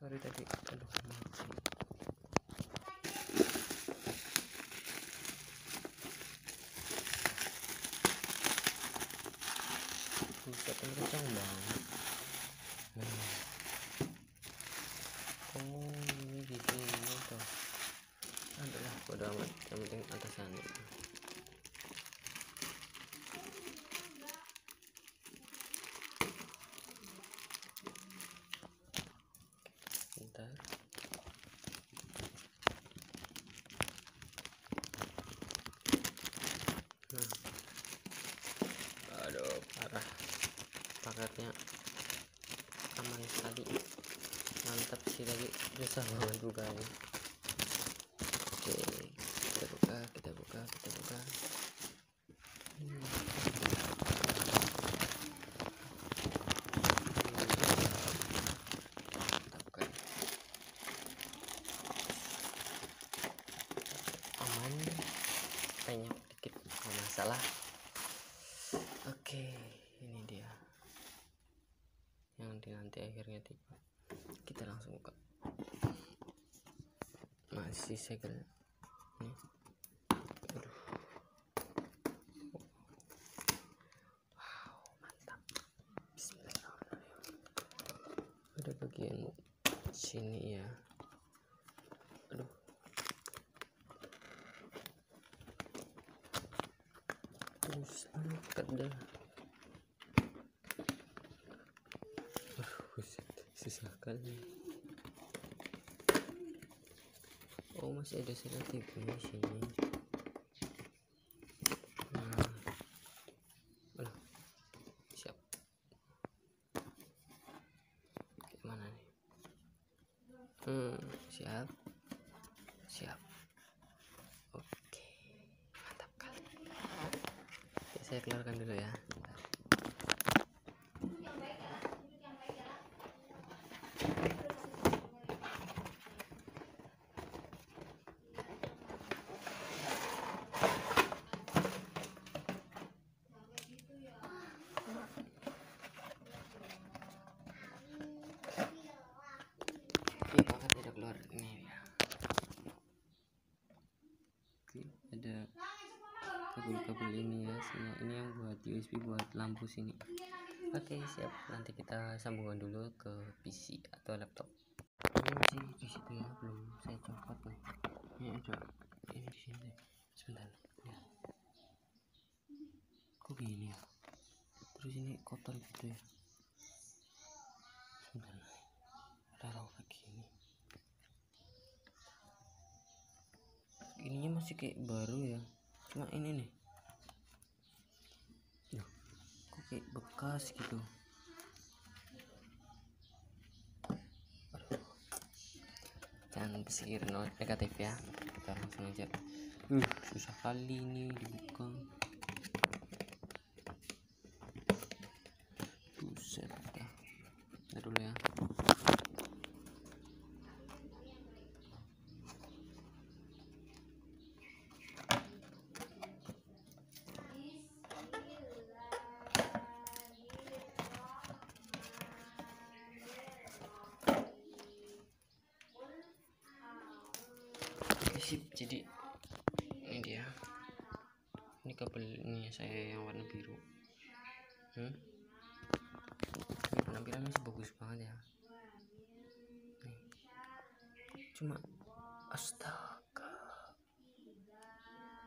Sorry tadi, aduh mati. Buset, ini kencang banget. Oh ini gitu tuh. Adalah bodo amat, yang penting atasannya. Bentar. Aduh parah, paketnya aman sekali, mantap sih tadi, susah banget bukanya. Oke, kita buka. Aman, penyok dikit nggak masalah. Oke, ini dia yang nanti akhirnya tiba. Kita langsung buka. Masih segel nih. Aduh. Wow, mantap. Bismillahirrahmanirrahim. Ada bagian sini ya. Aduh. Terus angkat dah. Susah kali. Oh masih ada selotipnya di sini. Nah, siap. Gimana nih? Siap. Oke, mantap kali. Oke, saya keluarkan dulu ya. Paket tidak keluar ini ya. Oke, ada kabel ini ya, semua ini yang buat USB buat lampu sini. Oke, siap. Nanti kita sambungkan dulu ke PC atau laptop. Ini masih di situ ya, belum saya copot nih. Ini ada ini di sini. Sebentar. Ya. Kok gini ya? Terus ini kotor gitu ya. Sebentar. Ada raw kayak gini. Ininya masih kayak baru ya. Cuma ini nih. Loh, kok kayak bekas gitu. Jangan berpikir negatif ya, kita langsung aja. Susah kali ini dibuka. Buset ya. Nah dulu ya. Sip, jadi ini dia, ini kabel ini saya yang warna biru. Ini penampilan masih bagus banget ya. Nih. Cuma astaga,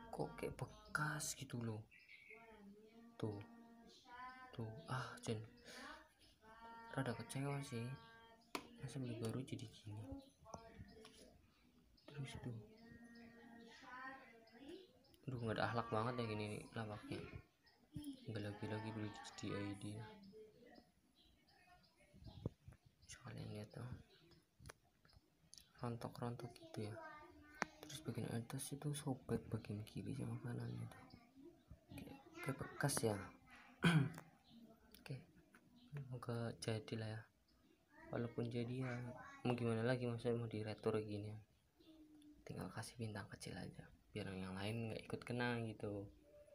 kok kayak bekas gitu loh. Tuh Jen, rada kecewa sih, masa beli baru jadi gini. Terus tuh, aduh nggak ada akhlak banget ya gini nih lawaknya. Nggak lagi beli di ID. Sekalian lihat tuh, rontok gitu ya. Terus bagian atas itu sobek bagian kiri sama kanan gitu, kayak bekas ya. Oke, semoga jadi lah ya. Walaupun jadi ya mau gimana lagi, maksudnya mau diretur gini ya, tinggal kasih bintang kecil aja biar yang lain nggak ikut kena gitu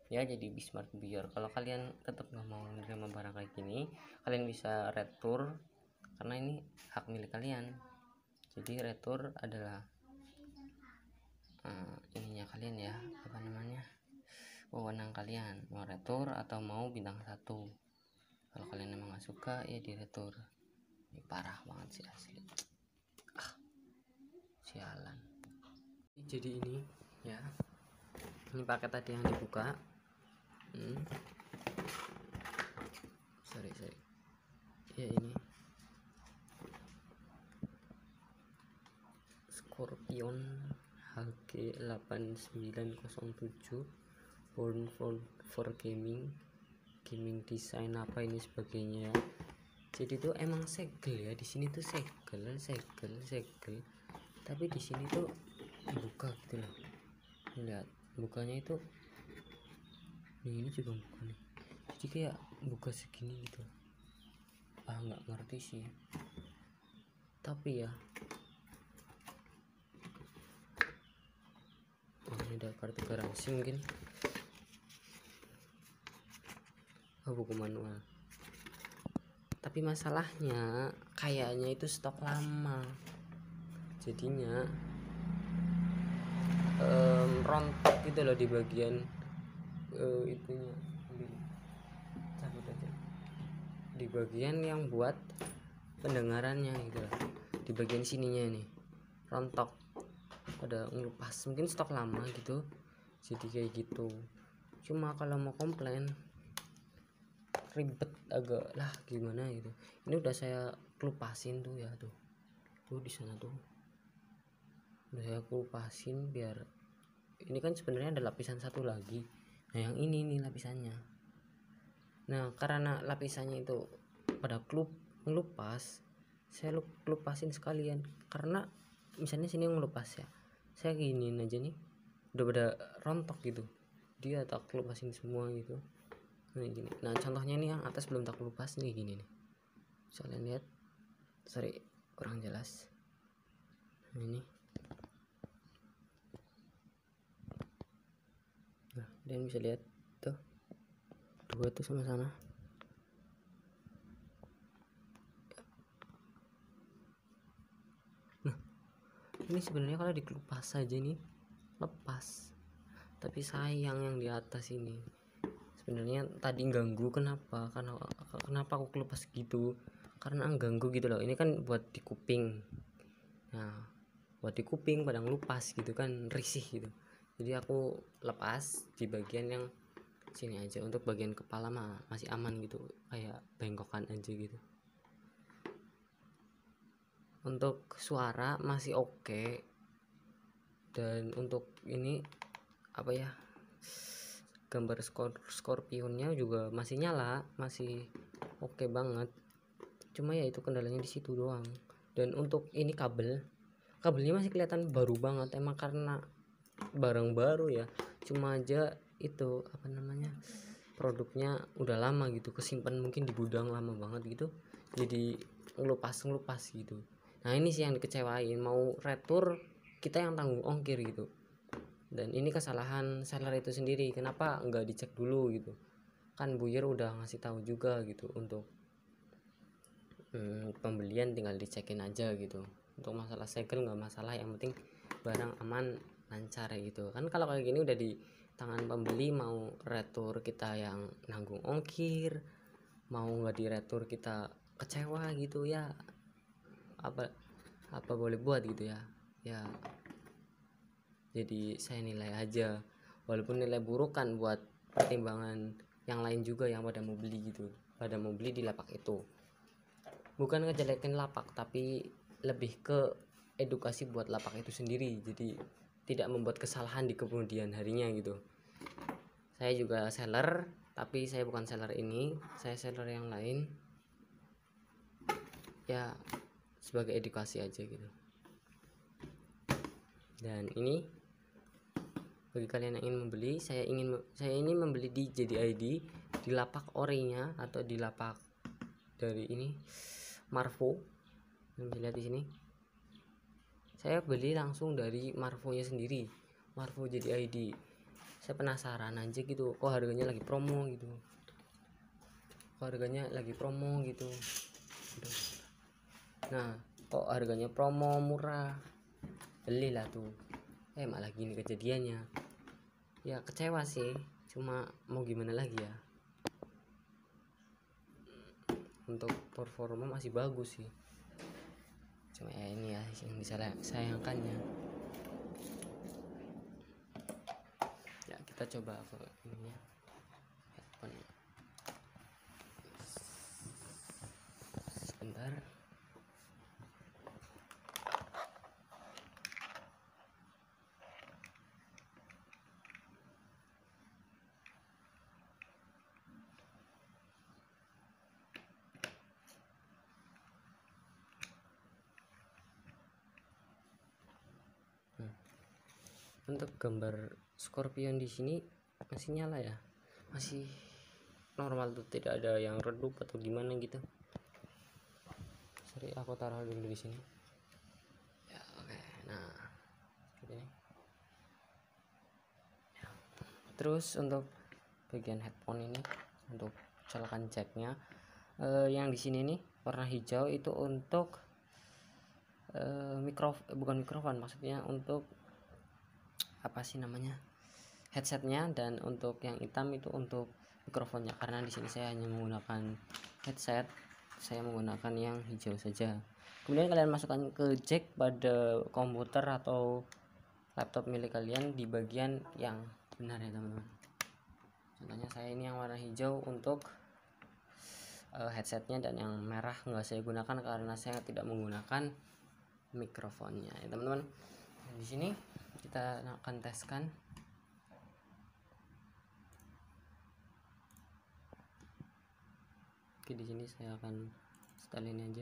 ya. Jadi Bismart biar kalau kalian tetap nggak mau menerima barang kayak gini, kalian bisa retur karena ini hak milik kalian. Jadi retur adalah ininya kalian ya, apa namanya, wewenang kalian mau retur atau mau bintang 1. Kalau kalian emang gak suka ya di retur. Ini parah banget sih asli, sialan. Jadi ini ya, ini paket tadi yang dibuka. Sorry ya, ini Scorpion HG8907 born for gaming design apa ini sebagainya. Jadi tuh emang segel ya, di sini tuh segel tapi di sini tuh buka gitu loh. Lihat bukanya itu nih, ini juga buka nih, jadi kayak buka segini gitu. Nggak ngerti sih, tapi ya ini ada kartu garansi mungkin. Buku manual, tapi masalahnya kayaknya itu stok lama, jadinya rontok gitu loh di bagian itunya. Cabut aja di bagian yang buat pendengarannya gitu loh, di bagian sininya nih rontok, pada ngelupas, mungkin stok lama gitu, jadi kayak gitu. Cuma kalau mau komplain ribet agak lah gimana gitu. Ini udah saya kelupasin tuh ya, tuh di sana tuh udah saya kelupasin, biar ini kan sebenarnya ada lapisan satu lagi. Nah yang ini nih lapisannya. Nah karena lapisannya itu pada ngelupas, saya kelupasin sekalian. Karena misalnya sini ngelupas ya, saya giniin aja nih udah pada rontok gitu, dia tak kelupasin semua gitu. Nah gini, nah contohnya nih yang atas belum tak kelupas nih, gini nih, bisa kalian lihat. Sorry kurang jelas. Nah ini, nah kalian bisa lihat tuh, dua tuh sama-sama. Nah ini sebenarnya kalau dikelupas saja nih lepas, tapi sayang yang di atas ini sebenarnya tadi ganggu. Kenapa aku kelupas gitu, karena ganggu gitu loh. Ini kan buat di kuping, nah buat di kuping pada ngelupas gitu kan, risih gitu. Jadi aku lepas di bagian yang sini aja, untuk bagian kepala mah masih aman gitu, kayak bengkokan aja gitu. Untuk suara masih oke, dan untuk ini apa ya, gambar scorpionnya juga masih nyala, masih oke banget. Cuma ya itu kendalanya di situ doang. Dan untuk ini kabelnya masih kelihatan baru banget, emang karena barang baru ya. Cuma aja itu apa namanya, produknya udah lama gitu, kesimpan mungkin di gudang lama banget gitu, jadi ngelupas gitu. Nah ini sih yang dikecewain, mau retur kita yang tanggung ongkir gitu. Dan ini kesalahan seller itu sendiri, kenapa nggak dicek dulu gitu kan. Buyer udah ngasih tahu juga gitu, untuk pembelian tinggal dicekin aja gitu. Untuk masalah segel nggak masalah, yang penting barang aman lancar gitu kan. Kalau kayak gini udah di tangan pembeli, mau retur kita yang nanggung ongkir, mau nggak di retur kita kecewa gitu ya. Apa boleh buat gitu ya. Jadi saya nilai aja, walaupun nilai buruk kan buat pertimbangan yang lain juga yang pada mau beli gitu, pada mau beli di lapak itu. Bukan ngejelekin lapak, tapi lebih ke edukasi buat lapak itu sendiri, jadi tidak membuat kesalahan di kemudian harinya gitu. Saya juga seller, tapi saya bukan seller ini, saya seller yang lain ya, sebagai edukasi aja gitu. Dan ini bagi kalian yang ingin membeli, saya ini membeli di JDID, di lapak orinya atau di lapak dari ini Marvo. Bisa lihat di sini. Saya beli langsung dari Marvo-nya sendiri, Marvo JDID. Saya penasaran aja gitu, kok harganya lagi promo gitu. Nah kok harganya promo murah, belilah tuh. Malah gini kejadiannya. Ya kecewa sih, cuma mau gimana lagi ya. Untuk performa masih bagus sih, cuma ya ini ya yang disayangkannya. Ya kita coba ke ini ya, headphone sebentar. Untuk gambar Scorpion di sini masih nyala ya, masih normal tuh, tidak ada yang redup atau gimana gitu. Sorry, aku taruh dulu di sini ya. Oke, nah seperti ini ya. Terus untuk bagian headphone ini, untuk colokan jacknya, yang di sini nih warna hijau itu untuk bukan mikrofon, maksudnya untuk apa sih namanya, headsetnya, dan untuk yang hitam itu untuk mikrofonnya. Karena di sini saya hanya menggunakan headset, saya menggunakan yang hijau saja. Kemudian kalian masukkan ke jack pada komputer atau laptop milik kalian di bagian yang benar ya teman-teman. Contohnya saya ini yang warna hijau untuk headsetnya, dan yang merah nggak saya gunakan karena saya tidak menggunakan mikrofonnya ya teman-teman. Di sini kita akan teskan. Oke, di sini saya akan setel ini aja.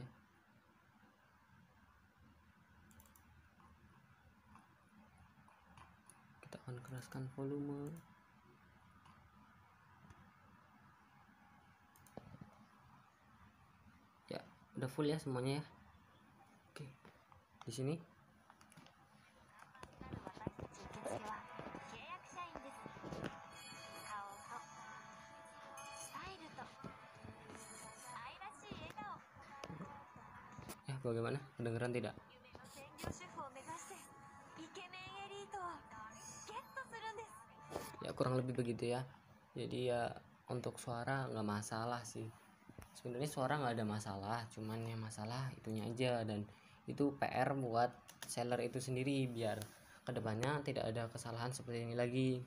Kita akan keraskan volume. Ya, udah full ya semuanya ya. Oke. Di sini ya, bagaimana? Kedengeran tidak? Ya kurang lebih begitu ya. Jadi ya untuk suara nggak masalah sih. Sebenarnya suara nggak ada masalah, cuman yang masalah itunya aja, dan itu PR buat seller itu sendiri biar kedepannya tidak ada kesalahan seperti ini lagi.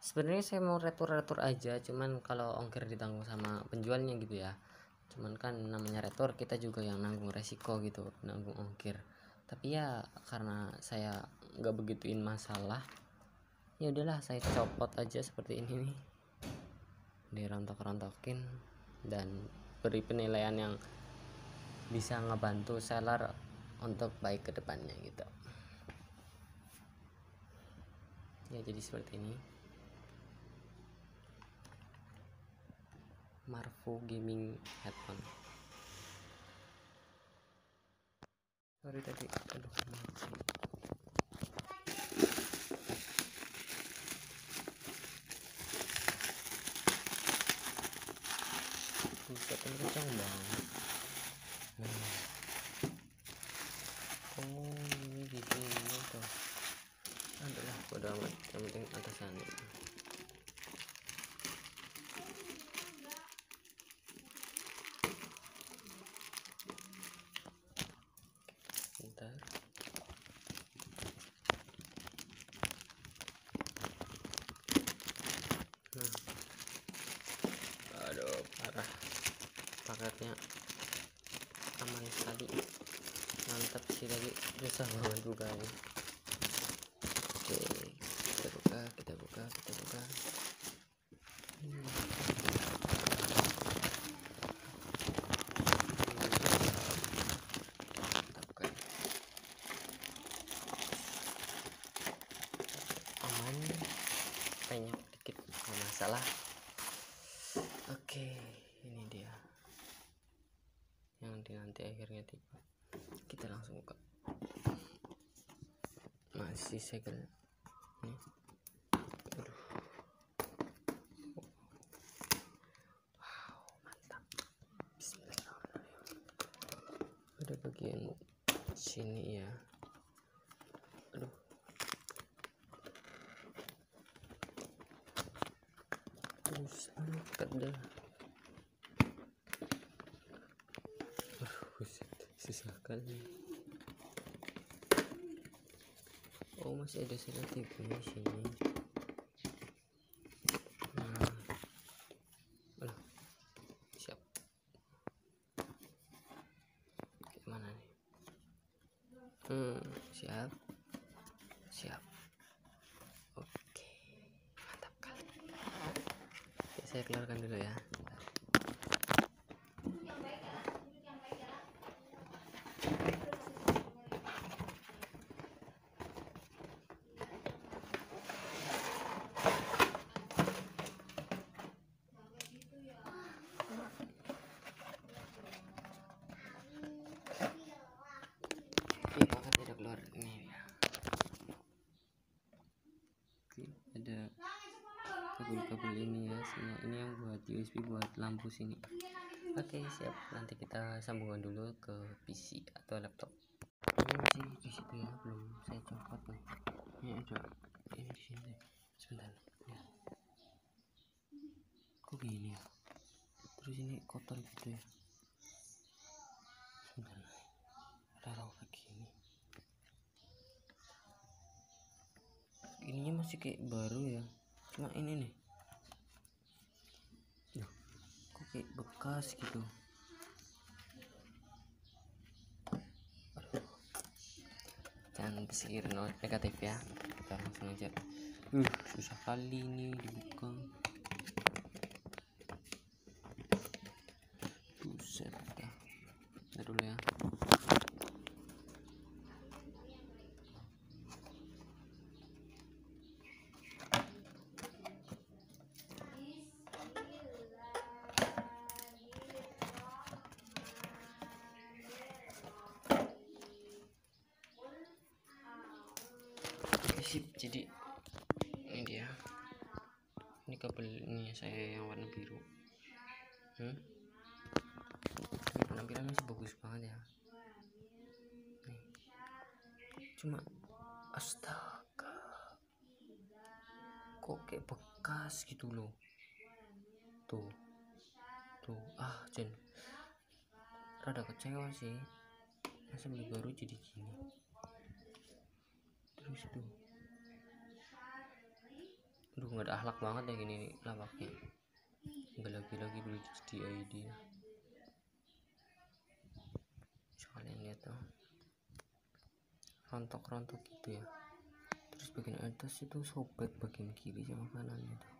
Sebenarnya saya mau retur aja, cuman kalau ongkir ditanggung sama penjualnya gitu ya. Cuman kan namanya retur, kita juga yang nanggung resiko gitu, nanggung ongkir. Tapi ya karena saya nggak begituin masalah, ya udahlah saya copot aja seperti ini nih, dirontok-rontokin, dan beri penilaian yang bisa ngebantu seller untuk baik ke depannya gitu ya. Jadi seperti ini, Marvo Gaming Headphone. Sorry tadi, aduh buset, ini kencang banget. Oh ini di sini tuh, adalah bodo amat, yang penting atasannya. Bentar. Aduh parah, paketnya aman sekali, mantap sih, tadi susah banget bukanya. Oke, kita buka. Kita buka. Aman, penyok dikit nggak masalah. Oke, ini dia yang nanti akhirnya tiba. Kita langsung buka. Masih segel ini. Aduh. Wow, mantap. Bismillahirrahmanirrahim. Pada bagian sini ya. Aduh, terus angkat dah. Buset, susah kali. Oh, masih ada selotipnya di sini. Aduh, siap. Gimana nih? Siap. Oke, mantap kali. Oke, saya keluarkan dulu ya. Oke, paket tidak keluar ini ya. Oke, ada kabel-kabel ini ya, semua ini yang buat USB buat lampu sini. Oke, siap. Nanti kita sambungkan dulu ke PC atau laptop. Ini masih di situ ya, belum saya copot nih. Ini ada ini di sini. Sebentar. Ya. Kok gini ya? Terus ini kotor gitu ya. Sebentar. Taruh kayak gini. Ininya masih kayak baru ya. Cuma ini nih. Loh, kok kayak bekas gitu. Jangan berpikir negatif ya, kita langsung aja. Susah kali ini dibuka. Buset dah. Ntar dulu ya. Sip, jadi ini dia, ini kabel ini saya yang warna biru. Penampilannya sih bagus banget ya. Nih. Cuma astaga, kok kayak bekas gitu loh. Tuh Jen, rada kecewa sih, masa beli baru jadi gini. Terus tuh, aduh, nggak ada akhlak banget ya gini lapaknya. Nggak lagi beli di ID. Kalian lihat tuh, rontok gitu ya. Terus bagian atas itu sobek bagian kiri sama kanan itu,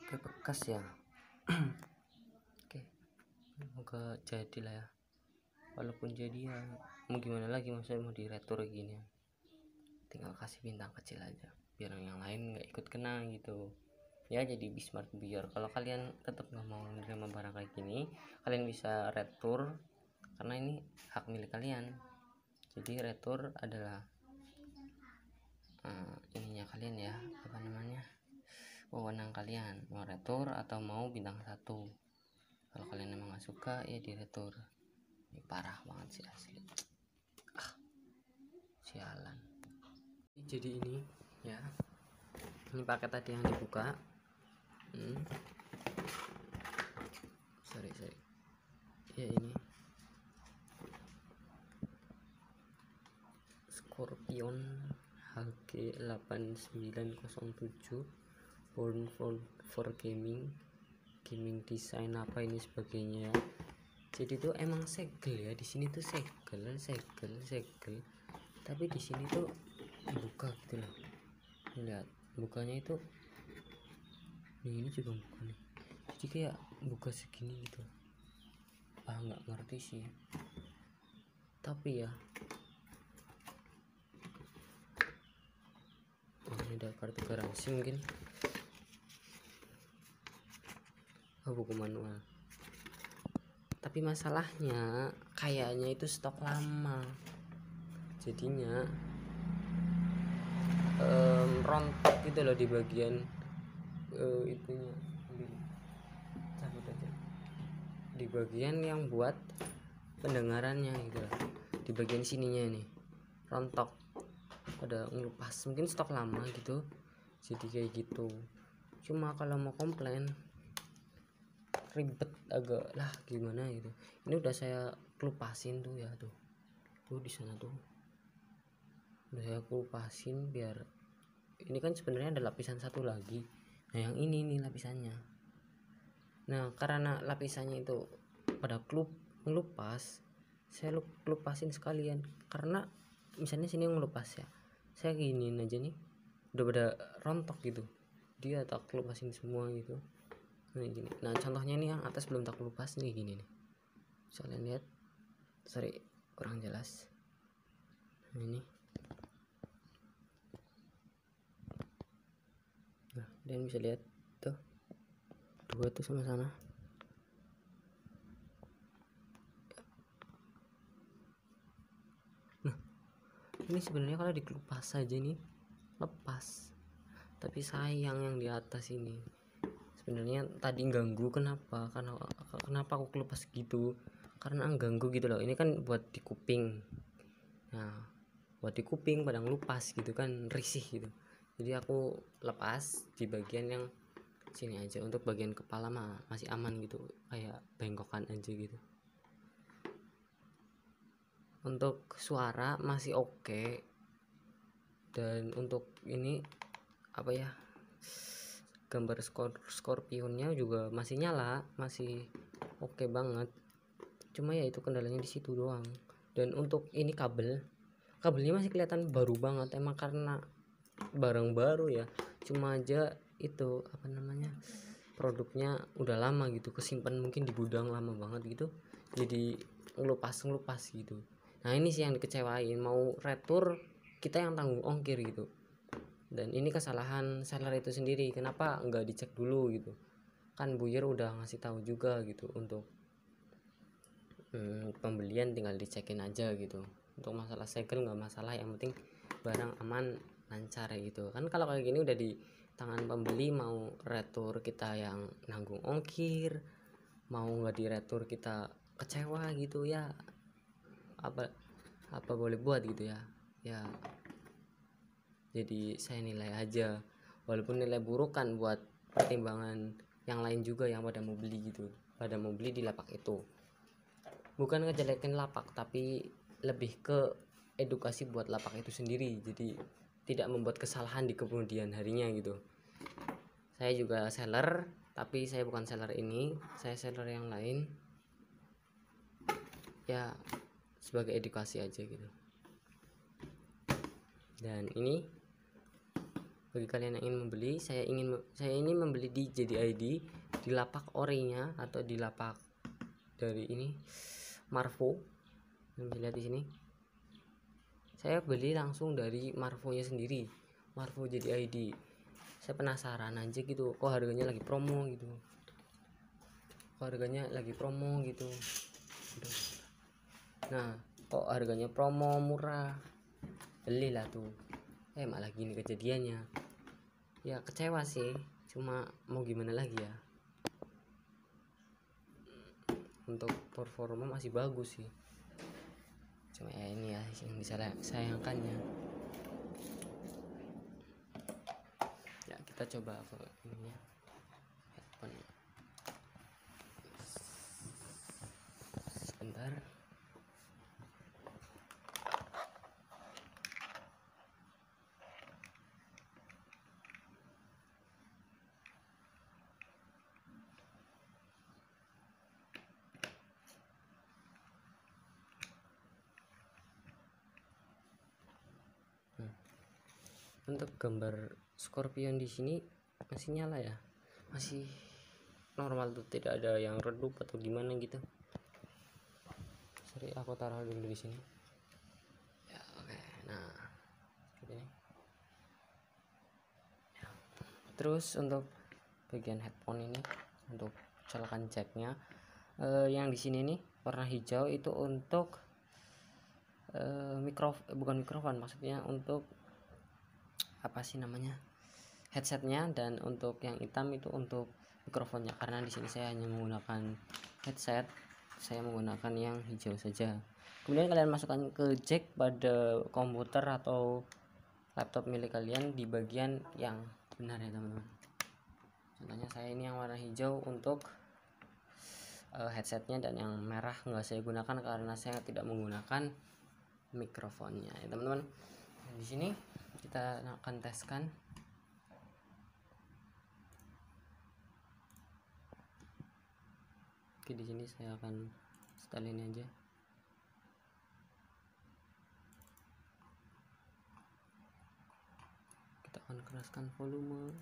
kayak bekas ya. Oke, moga jadi lah ya. Walaupun jadi ya mau gimana lagi, maksudnya mau diretur gini ya. Tinggal kasih bintang kecil aja biar yang lain nggak ikut kena gitu ya. Jadi Bismart biar kalau kalian tetap nggak mau menerima barang kayak gini, kalian bisa retur karena ini hak milik kalian. Jadi retur adalah ininya kalian ya, apa namanya, wewenang kalian mau retur atau mau bintang 1. Kalau kalian emang nggak suka ya diretur. Ini parah banget sih asli. Sialan. Jadi ini ya, ini paket tadi yang dibuka. Sorry ya, ini Scorpion HG 8907 born for gaming design apa ini sebagainya. Jadi tuh emang segel ya, di sini tuh segel, tapi di sini tuh buka gitu loh. Lihat bukanya itu nih, ini juga buka nih, jadi kayak buka segini gitu. Nggak ngerti sih, tapi ya ini ada kartu garansi mungkin. Buku manual, tapi masalahnya kayaknya itu stok lama, jadinya rontok gitu loh di bagian itunya. Cabut aja di bagian yang buat pendengarannya gitu loh, di bagian sininya ini rontok pada ngelupas, mungkin stok lama gitu jadi kayak gitu. Cuma kalau mau komplain ribet agak lah gimana gitu. Ini udah saya kelupasin tuh ya, tuh di sana tuh udah saya kelupasin biar ini kan sebenarnya ada lapisan satu lagi. Nah yang ini nih lapisannya. Nah karena lapisannya itu pada ngelupas, saya kelupasin sekalian. Karena misalnya sini ngelupas ya, saya giniin aja nih udah pada rontok gitu, dia tak kelupasin semua gitu. Nah gini, nah contohnya nih yang atas belum tak kelupas nih gini nih, bisa kalian lihat, sorry kurang jelas. Nah ini, nah kalian bisa lihat tuh dua tuh sama-sama. Nah ini sebenarnya kalau dikelupas saja nih lepas, tapi sayang yang di atas ini sebenarnya tadi ganggu. Kenapa aku kelupas gitu, karena ganggu gitu loh. Ini kan buat di kuping, nah buat di kuping pada ngelupas gitu kan, risih gitu. Jadi aku lepas di bagian yang sini aja, untuk bagian kepala mah masih aman gitu, kayak bengkokan aja gitu. Untuk suara masih oke, dan untuk ini apa ya, gambar scorpionnya juga masih nyala, masih oke banget. Cuma ya itu kendalanya di situ doang. Dan untuk ini kabelnya masih kelihatan baru banget, emang karena barang baru ya. Cuma aja itu apa namanya, produknya udah lama gitu, kesimpan mungkin di gudang lama banget gitu, jadi ngelupas gitu. Nah ini sih yang dikecewain, mau retur kita yang tanggung ongkir gitu. Dan ini kesalahan seller itu sendiri, kenapa nggak dicek dulu gitu kan. Buyer udah ngasih tahu juga gitu, untuk pembelian tinggal dicekin aja gitu. Untuk masalah segel nggak masalah, yang penting barang aman lancar gitu kan. Kalau kayak gini udah di tangan pembeli, mau retur kita yang nanggung ongkir, mau nggak di retur kita kecewa gitu ya. Apa boleh buat gitu ya. Jadi saya nilai aja, walaupun nilai buruk kan buat pertimbangan yang lain juga yang pada mau beli gitu, pada mau beli di lapak itu. Bukan ngejelekin lapak, tapi lebih ke edukasi buat lapak itu sendiri, jadi tidak membuat kesalahan di kemudian harinya gitu. Saya juga seller, tapi saya bukan seller ini, saya seller yang lain ya, sebagai edukasi aja gitu. Dan ini bagi kalian yang ingin membeli, saya ingin membeli di JDID, di lapak orinya atau di lapak dari ini Marvo. Bisa lihat di sini, saya beli langsung dari Marvonya sendiri, Marvo JDID. Saya penasaran aja gitu, kok harganya lagi promo gitu, nah kok harganya promo murah, belilah tuh. Malah gini kejadiannya, ya kecewa sih, cuma mau gimana lagi ya. Untuk performa masih bagus sih, cuma ya ini ya yang disayangkannya. Ya kita coba ke ini ya, headphone sebentar. Untuk gambar Scorpion di sini masih nyala ya, masih normal tuh, tidak ada yang redup atau gimana gitu. Sorry, aku taruh dulu di sini ya. Oke, nah seperti ini ya. Terus untuk bagian headphone ini, untuk colokan jacknya, yang di sini nih warna hijau itu untuk bukan mikrofon, maksudnya untuk apa sih namanya, headsetnya. Dan untuk yang hitam itu untuk mikrofonnya, karena di sini saya hanya menggunakan headset, saya menggunakan yang hijau saja. Kemudian kalian masukkan ke jack pada komputer atau laptop milik kalian di bagian yang benar ya teman-teman. Contohnya saya ini yang warna hijau untuk headsetnya, dan yang merah nggak saya gunakan karena saya tidak menggunakan mikrofonnya ya teman-teman. Di sini kita akan teskan. Oke, di sini saya akan setel ini aja. Kita akan keraskan volume.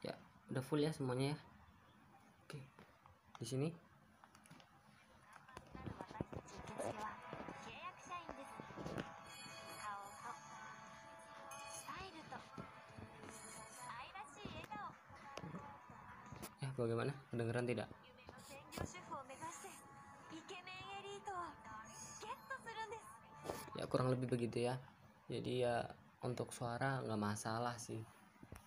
Ya, udah full ya semuanya ya. Oke. Di sini ya, bagaimana? Kedengeran tidak? Ya kurang lebih begitu ya. Jadi ya untuk suara nggak masalah sih.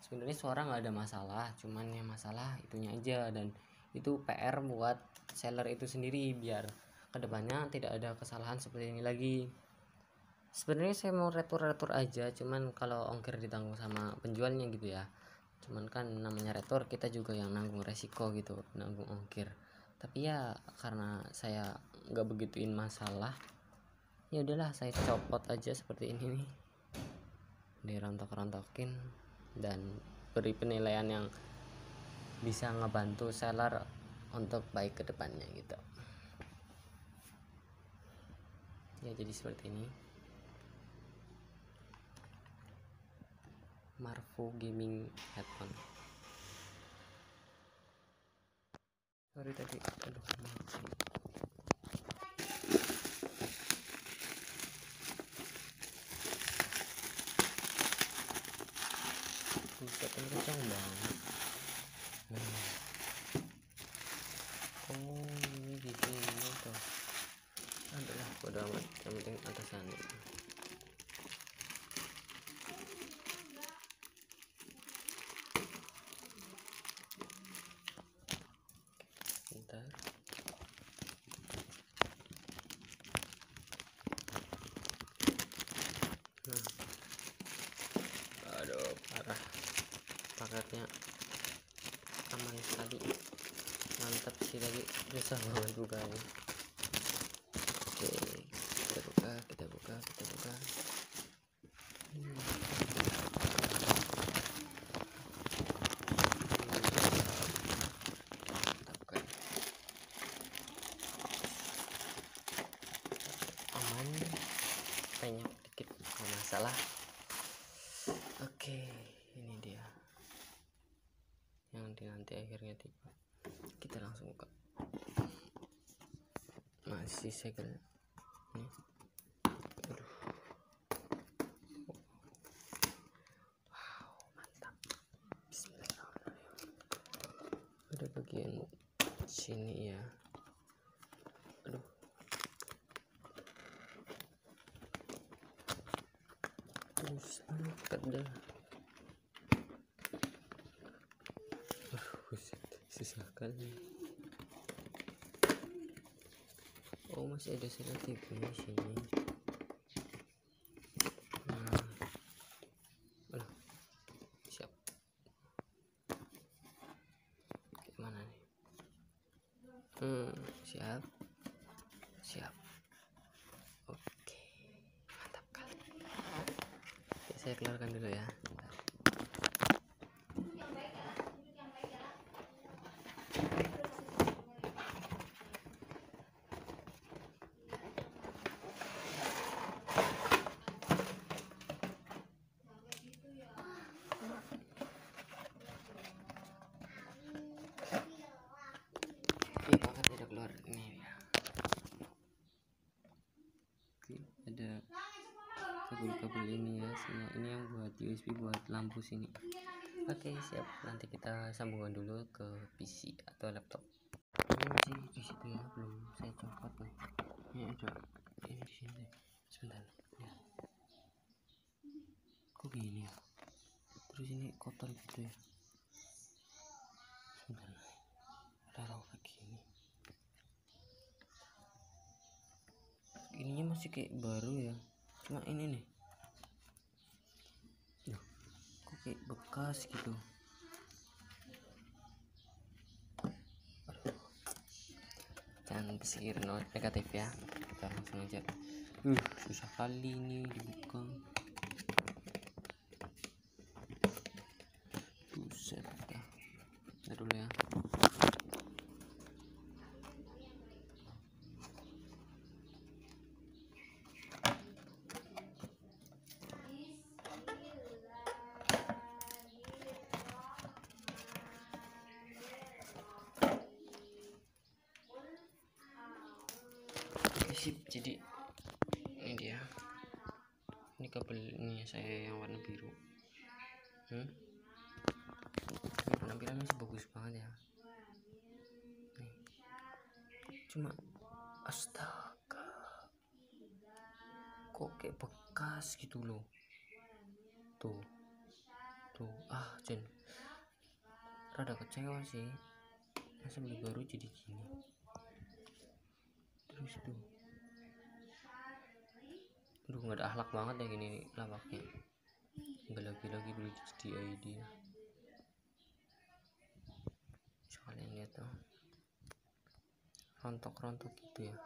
Sebenarnya suara nggak ada masalah, cuman yang masalah itunya aja, dan itu PR buat seller itu sendiri biar kedepannya tidak ada kesalahan seperti ini lagi. Sebenarnya saya mau retur aja, cuman kalau ongkir ditanggung sama penjualnya gitu ya. Cuman kan namanya retur, kita juga yang nanggung resiko gitu, nanggung ongkir. Tapi ya karena saya nggak begituin masalah, ya udahlah saya copot aja seperti ini nih, dirontok-rontokin dan beri penilaian yang bisa ngebantu seller untuk baik ke depannya gitu ya. Jadi seperti ini, Marvo Gaming Headphone. Sorry tadi, aduh buset, ini kencang banget. Oh ini di sini tuh adalah bodo amat, yang penting atasannya. Bentar. Aduh parah, paketnya aman sekali, mantap sih, tadi susah banget bukanya. Oke, kita buka. Aman, penyok dikit nggak masalah. Oke, ini dia yang nanti akhirnya tiba. Kita langsung buka. Masih segel nih. Aduh. Wow, mantap. Bismillahirrahmanirrahim. Ada bagian sini ya. Aduh. Terus angkat dah. Susah kali. Oh masih ada selotipnya di sini. Aduh, siap. Gimana nih? Siap. Oke, mantap kali. Oke, saya keluarkan dulu ya. Paket tidak keluar ini ya. Oke, ada kabel ini ya, semua ini yang buat USB buat lampu sini. Oke siap, nanti kita sambungkan dulu ke PC atau laptop. Ini masih di situ ya, belum saya copot nih. Ini ada ini di sini. Sebentar ya. Kok gini ya? Terus ini kotor gitu ya. Sebentar. masih kayak baru ya, cuma ini nih loh, kok kayak bekas gitu. Jangan berpikir negatif ya, kita langsung aja. Susah kali ini dibuka. Buset ya. Ntar dulu ya. Sip, jadi ini dia, ini kabel ini saya yang warna biru. Penampilan masih bagus banget ya nih. Cuma astaga, kok kayak bekas gitu loh. Tuh Jen, rada kecewa sih, masa beli baru jadi gini. Terus tuh nggak ada akhlak banget ya gini nih lapaknya. Nggak lagi beli di ID ya. Kalian lihat tuh, rontok gitu ya.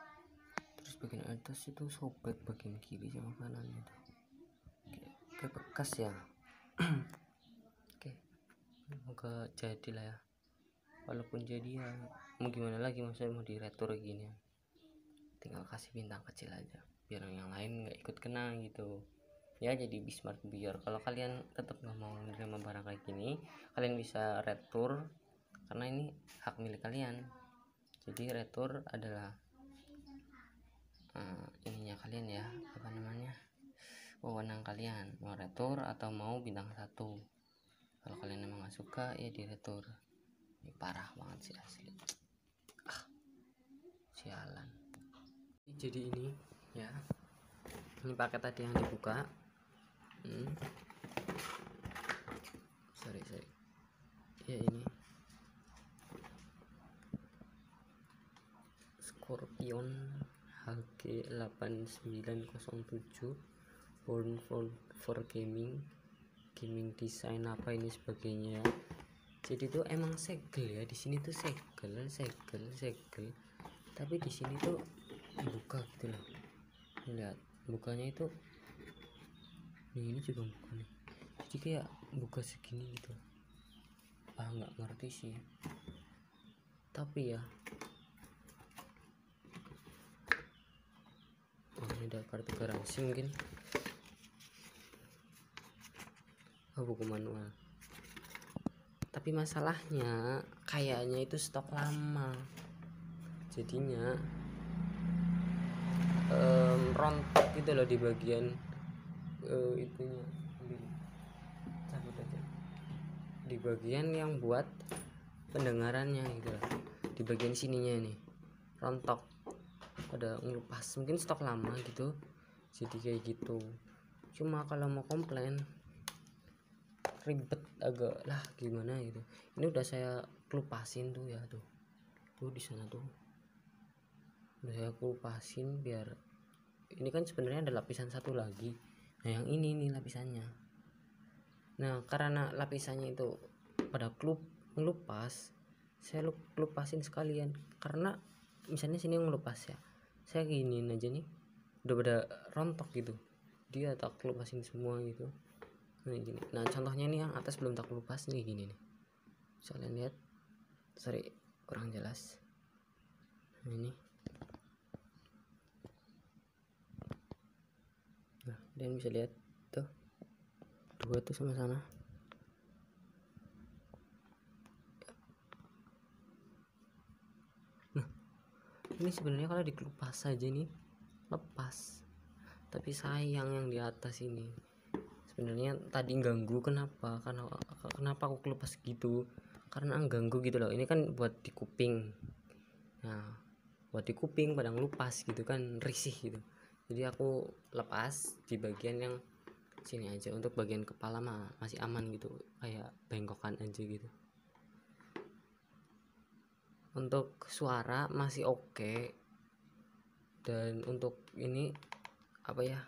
Terus bagian atas itu sobek bagian kiri sama kanan itu, kayak bekas ya. Oke, semoga jadi lah ya. Walaupun jadi ya mau gimana lagi, maksudnya mau diretur gini ya, tinggal kasih bintang kecil aja biar yang lain nggak ikut kena gitu ya. Jadi Bismart biar kalau kalian tetap nggak mau menerima barang kayak gini, kalian bisa retur karena ini hak milik kalian. Jadi retur adalah ininya kalian ya, apa namanya, wewenang kalian mau retur atau mau bintang 1. Kalau kalian emang nggak suka ya di retur. Ini parah banget sih asli, sialan. Jadi ini ya, ini paket tadi yang dibuka. Sorry ya, ini Scorpion HG 8907 born for gaming design apa ini sebagainya. Jadi tuh emang segel ya, di sini tuh segel, tapi di sini tuh buka gitu loh. Lihat bukanya itu nih, ini juga buka nih, jadi kayak buka segini gitu. Nggak ngerti sih, tapi ya ini ada kartu garansi mungkin. Buku manual, tapi masalahnya kayaknya itu stok lama, jadinya rontok gitu loh di bagian itunya. Cabut aja di bagian yang buat pendengarannya gitu loh, di bagian sininya nih rontok, pada ngelupas, mungkin stok lama gitu, jadi kayak gitu. Cuma kalau mau komplain ribet agak lah gimana gitu. Ini udah saya kelupasin tuh ya, tuh di sana tuh udah saya kelupasin biar ini kan sebenarnya ada lapisan satu lagi. Nah yang ini nih lapisannya. Nah karena lapisannya itu pada ngelupas, saya kelupasin sekalian. Karena misalnya sini ngelupas ya, saya giniin aja nih udah pada rontok gitu, dia tak kelupasin semua gitu. Nah gini, nah contohnya nih yang atas belum tak kelupas nih, gini nih, bisa kalian lihat. Sorry kurang jelas. Nah ini, nah kalian bisa lihat tuh, dua tuh sama-sama. Nah ini sebenarnya kalau dikelupas saja nih lepas, tapi sayang yang di atas ini sebenarnya tadi ganggu. Kenapa aku kelupas gitu, karena ganggu gitu loh. Ini kan buat di kuping, nah buat di kuping pada ngelupas gitu kan, risih gitu. Jadi aku lepas di bagian yang sini aja, untuk bagian kepala mah masih aman gitu, kayak bengkokan aja gitu. Untuk suara masih oke, dan untuk ini apa ya,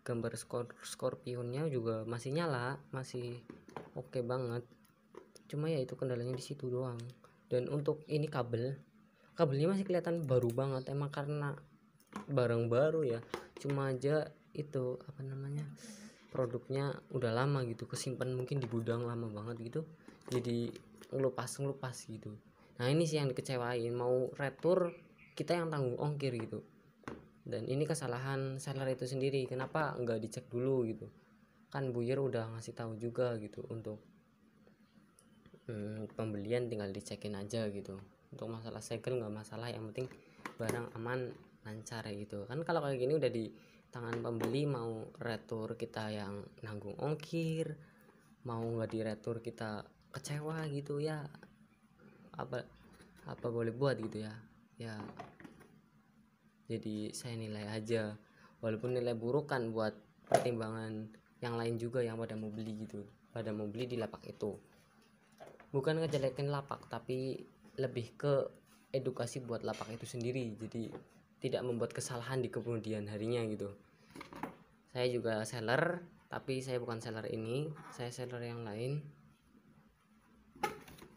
gambar scorpionnya juga masih nyala, masih oke banget. Cuma ya itu kendalanya di situ doang. Dan untuk ini kabelnya masih kelihatan baru banget, emang karena barang baru ya. Cuma aja itu apa namanya, produknya udah lama gitu, kesimpan mungkin di gudang lama banget gitu, jadi ngelupas gitu. Nah ini sih yang dikecewain, mau retur kita yang tanggung ongkir gitu. Dan ini kesalahan seller itu sendiri, kenapa nggak dicek dulu gitu kan. Buyer udah ngasih tahu juga gitu, untuk pembelian tinggal dicekin aja gitu. Untuk masalah segel nggak masalah, yang penting barang aman lancar gitu kan. Kalau kayak gini udah di tangan pembeli, mau retur kita yang nanggung ongkir, mau nggak di retur kita kecewa gitu ya. Apa boleh buat gitu ya. Jadi saya nilai aja, walaupun nilai buruk kan buat pertimbangan yang lain juga yang pada mau beli gitu, pada mau beli di lapak itu. Bukan ngejelekin lapak, tapi lebih ke edukasi buat lapak itu sendiri, jadi tidak membuat kesalahan di kemudian harinya gitu. Saya juga seller, tapi saya bukan seller ini, saya seller yang lain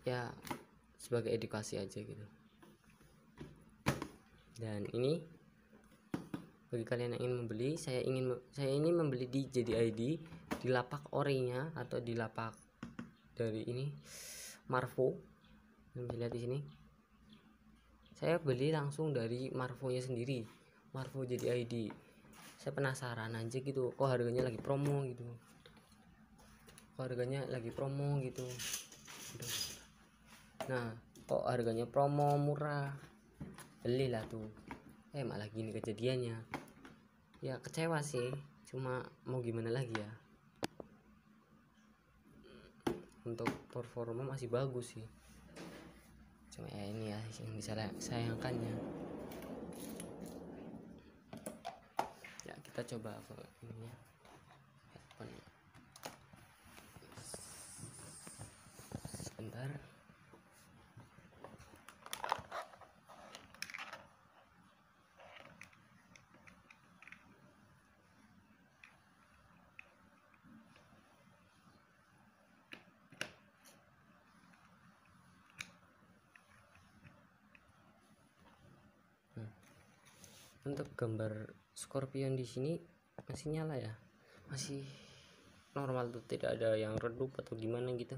ya, sebagai edukasi aja gitu. Dan ini bagi kalian yang ingin membeli, saya ini membeli di JDID, di lapak orinya atau di lapak dari ini Marvo. Bisa lihat di sini. Saya beli langsung dari Marvonya sendiri, Marvo JDID. Saya penasaran aja gitu, kok harganya lagi promo gitu. Nah, kok harganya promo murah, belilah tuh. Malah gini kejadiannya. Ya kecewa sih, cuma mau gimana lagi ya. Untuk performa masih bagus sih, cuma ya ini ya yang disayangkannya. Ya kita coba ke ini ya, headphone sebentar. Untuk gambar Scorpion di sini masih nyala ya, masih normal tuh, tidak ada yang redup atau gimana gitu.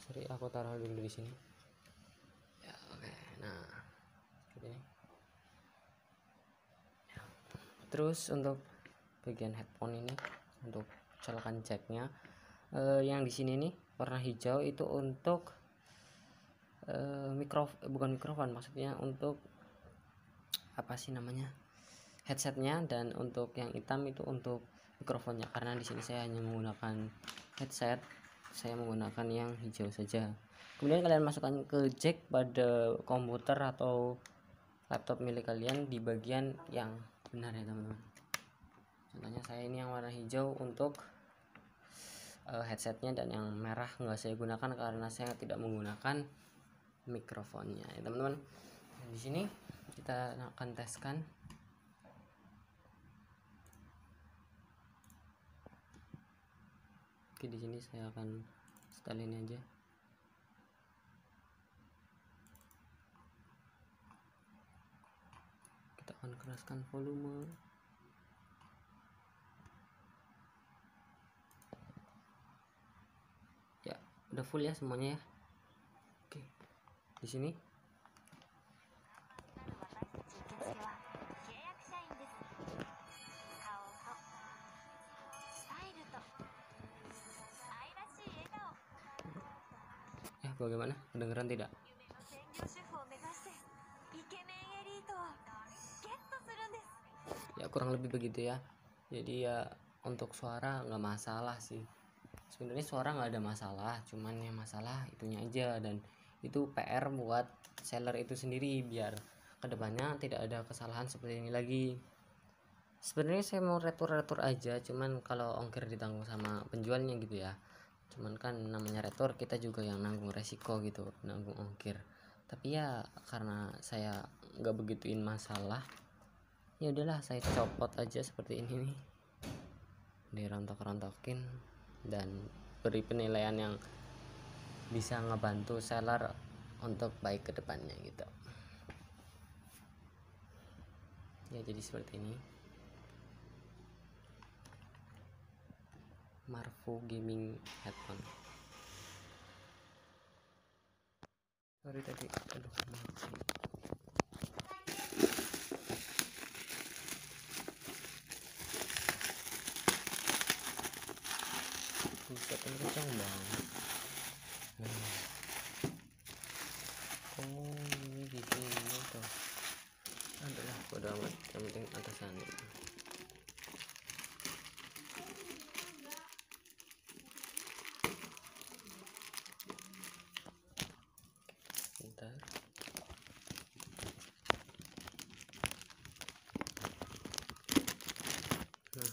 Sorry, aku taruh dulu di sini ya. Oke, nah seperti ini ya. Terus untuk bagian headphone ini, untuk colokan jacknya, yang di sini nih warna hijau itu untuk bukan mikrofon, maksudnya untuk apa sih namanya, headsetnya. Dan untuk yang hitam itu untuk mikrofonnya, karena di sini saya hanya menggunakan headset, saya menggunakan yang hijau saja. Kemudian kalian masukkan ke jack pada komputer atau laptop milik kalian di bagian yang benar ya teman-teman. Contohnya saya ini yang warna hijau untuk headsetnya, dan yang merah nggak saya gunakan karena saya tidak menggunakan mikrofonnya ya teman-teman. Di sini kita akan teskan. Oke, di sini saya akan setelin aja. Kita akan keraskan volume. Ya, udah full ya semuanya ya. Oke. Di sini ya, bagaimana? Kedengeran tidak? Ya kurang lebih begitu ya. Jadi ya untuk suara nggak masalah sih, sebenarnya suara nggak ada masalah, cuman yang masalah itunya aja. Dan itu PR buat seller itu sendiri, biar kedepannya tidak ada kesalahan seperti ini lagi. Sebenarnya saya mau retur aja, cuman kalau ongkir ditanggung sama penjualnya gitu ya. Cuman kan namanya retur, kita juga yang nanggung resiko gitu, nanggung ongkir. Tapi ya karena saya nggak begituin masalah, Ya udahlah, saya copot aja seperti ini nih, dirontok-rontokin dan beri penilaian yang bisa ngebantu seller untuk baik ke depannya gitu ya. Jadi seperti ini Marvo gaming headphone. Sorry tadi, aduh mati. Buset, ini kencang banget. Oh, ini di sini tuh. Adalah bodo amat, yang penting atasannya. Bentar. Nah,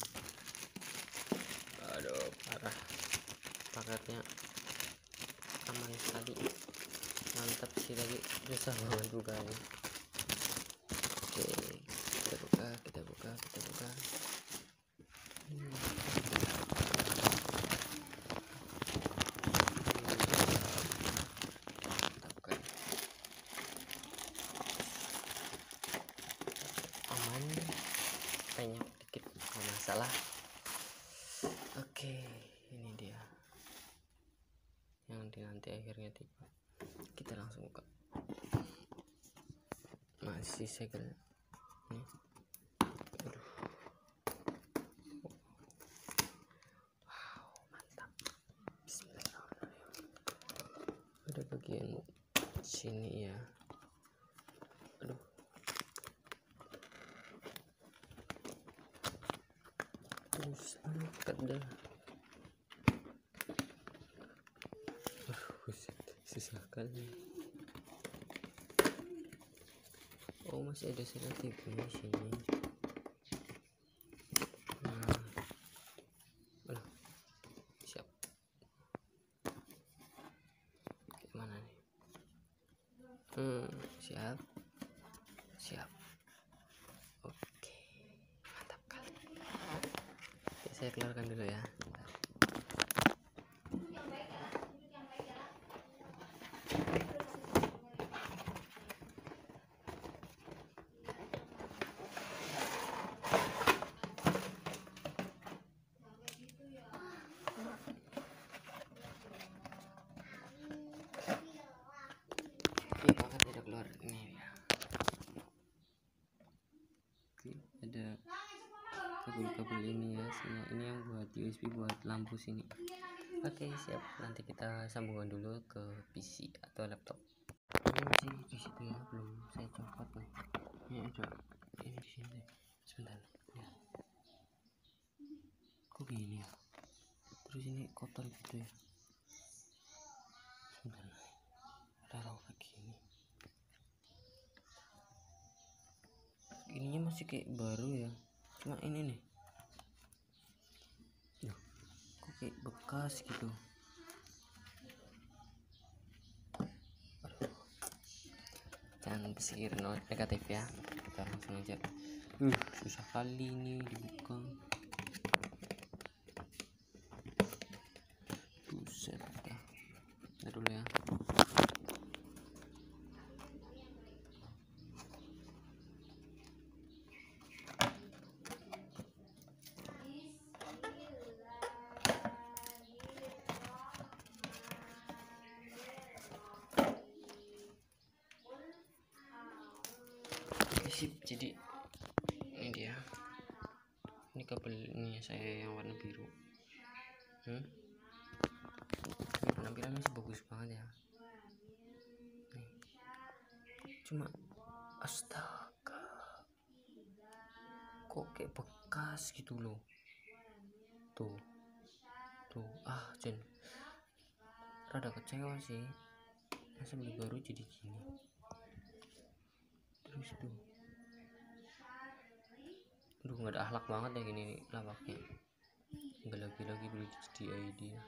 aduh parah, paketnya aman sekali, mantap sih. Tadi susah banget bukanya. Oke, kita buka. Aman, banyak dikit nggak masalah. Oke, ini dia yang nanti akhirnya tiba. Kita langsung buka. Masih segel nih. Aduh. Wow, mantap. Bismillahirrahmanirrahim. Ada bagian sini ya. Aduh. Terus angkat dah. Susah kali. Oh, masih ada selotipnya di sini. Nah, aduh, siap. Gimana nih? Siap. Oke, mantap kali. Oke, saya keluarkan dulu ya. Paket udah keluar ini ya. Oke, ada kabel ini ya, semua ini yang buat USB buat lampu sini. Oke, siap. Nanti kita sambungkan dulu ke PC atau laptop. Ini sih di situ ya, belum saya copot nih. Ini ada ini di sini. Sebentar ya. Kok gini ya? Terus ini kotor gitu ya. Sebentar. Taruh kayak gini. Ininya masih kayak baru ya. Cuma ini nih. Loh, kok kayak bekas gitu. Jangan berpikir negatif ya. Kita langsung aja. Susah kali ini dibuka. Buset dah. Ntar dulu ya. Sip, jadi ini dia, ini kabel ini saya yang warna biru. Ini penampilannya sih bagus banget ya. Nih. Cuma astaga, kok kayak bekas gitu loh. Tuh Jen, rada kecewa sih, masa beli baru jadi gini. Terus tuh, nggak ada akhlak banget ya gini lapaknya. Nggak lagi beli di ID ya.